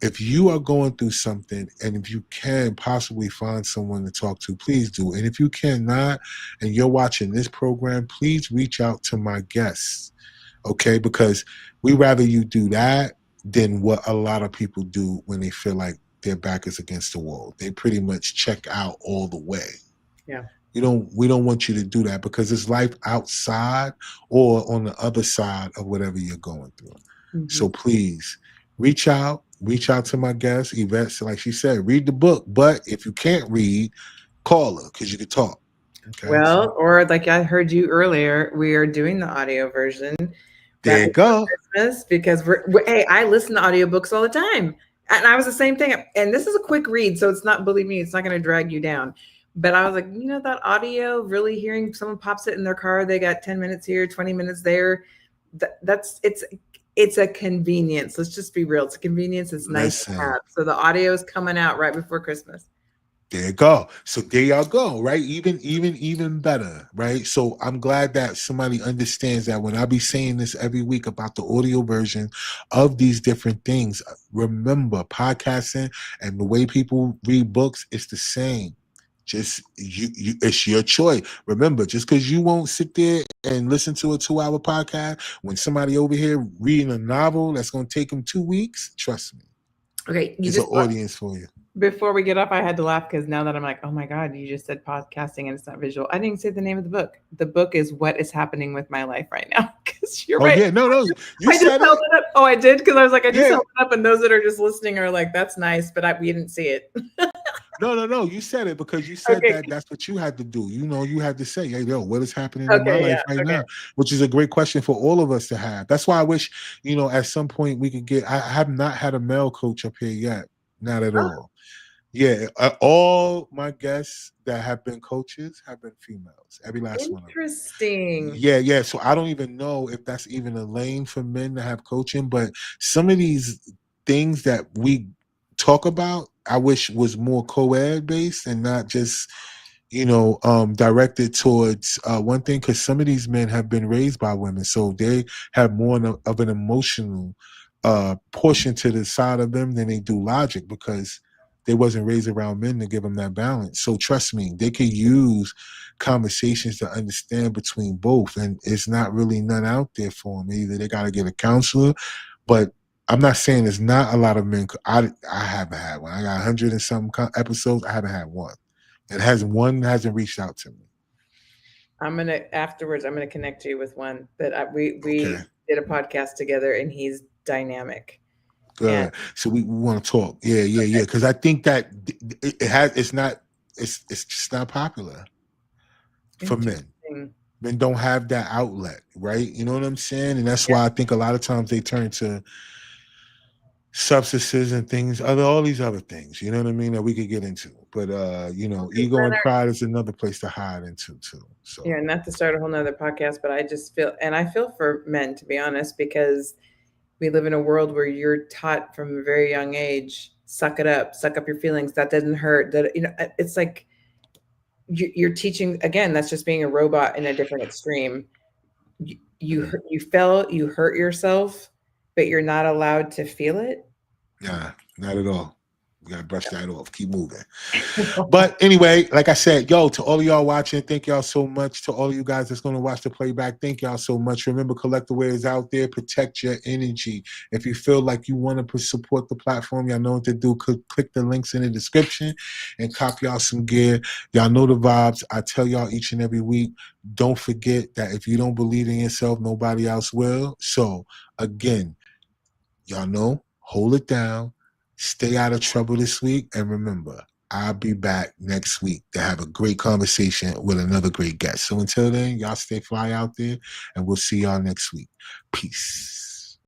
if you are going through something and if you can possibly find someone to talk to, please do. And if you cannot and you're watching this program, please reach out to my guests, okay? Because we rather you do that than what a lot of people do when they feel like their back is against the wall. They pretty much check out all the way. Yeah. We don't want you to do that, because it's life outside or on the other side of whatever you're going through. So please reach out to my guest, Yvette. So like she said, read the book. But if you can't read, call her, because you can talk. Okay. Well, So or like I heard you earlier, we are doing the audio version there right you before go. Christmas because hey, I listen to audiobooks all the time. And I was the same thing. And this is a quick read, so it's not, believe me, it's not going to drag you down. But I was like, that audio, really hearing someone pops it in their car, they got 10 minutes here, 20 minutes there. It's a convenience. Let's just be real. It's a convenience. It's nice to Listen. have. So the audio is coming out right before Christmas. There you go. So there y'all go, right? Even better, right? So I'm glad that somebody understands that when I be saying this every week about the audio version of these different things. Remember, podcasting and the way people read books is the same. Just you it's your choice. Remember, just because you won't sit there and listen to a 2-hour podcast, when somebody over here reading a novel that's going to take them 2 weeks, trust me, Okay, there's an audience for you. before we get off, I had to laugh because now that I'm like, oh my God, you just said podcasting and it's not visual. I didn't say the name of the book. The book is What is Happening with My Life Right Now. Because you're Oh right. yeah, no, you I just said held it. it up. Oh, I did? Because I was like, I just Yeah. held it up, and those that are just listening are like, that's nice, but we didn't see it. No. You said it because you said Okay. that that's what you had to do. You had to say, hey, yo, what is happening in my Okay. life Yeah. right Okay. now? Which is a great question for all of us to have. That's why I wish, at some point we could get, I have not had a male coach up here yet. Not at all. Yeah. All my guests that have been coaches have been females. Every last one of them. Interesting. Yeah. So I don't even know if that's even a lane for men to have coaching, but some of these things that we talk about, I wish was more co-ed based and not just, directed towards one thing, because some of these men have been raised by women, so they have more of an emotional portion to the side of them than they do logic, because they wasn't raised around men to give them that balance. So trust me, they could use conversations to understand between both, and it's not really none out there for them. Either they got to get a counselor, but I'm not saying there's not a lot of men. I haven't had one. I got 100 and some episodes. I haven't had one. One hasn't reached out to me. Afterwards, I'm gonna connect you with one that we Okay, did a podcast together, and he's dynamic. And good. So we want to talk. Yeah. Because I think that it's just not popular for men. interesting. Men don't have that outlet, right? You know what I'm saying? And that's why I think a lot of times they turn to substances and things, all these other things, you know what I mean, that we could get into. But ego and pride is another place to hide into too. So Yeah, not to start a whole nother podcast, but I feel for men, to be honest, because we live in a world where you're taught from a very young age, suck it up, suck up your feelings. That doesn't hurt. It's like you're teaching again. That's just being a robot in a different extreme. You hurt yourself, but you're not allowed to feel it. nah, not at all. We gotta brush that off. Keep moving. But anyway, like I said, yo, to all of y'all watching, thank y'all so much. To all of you guys that's going to watch the playback, thank y'all so much. Remember, Collectorware is out there. Protect your energy. If you feel like you want to support the platform, y'all know what to do. Click the links in the description and cop y'all some gear. Y'all know the vibes. I tell y'all each and every week, don't forget that if you don't believe in yourself, nobody else will. So, again, y'all know, hold it down. Stay out of trouble this week. And remember, I'll be back next week to have a great conversation with another great guest. So until then, y'all stay fly out there, and we'll see y'all next week. Peace.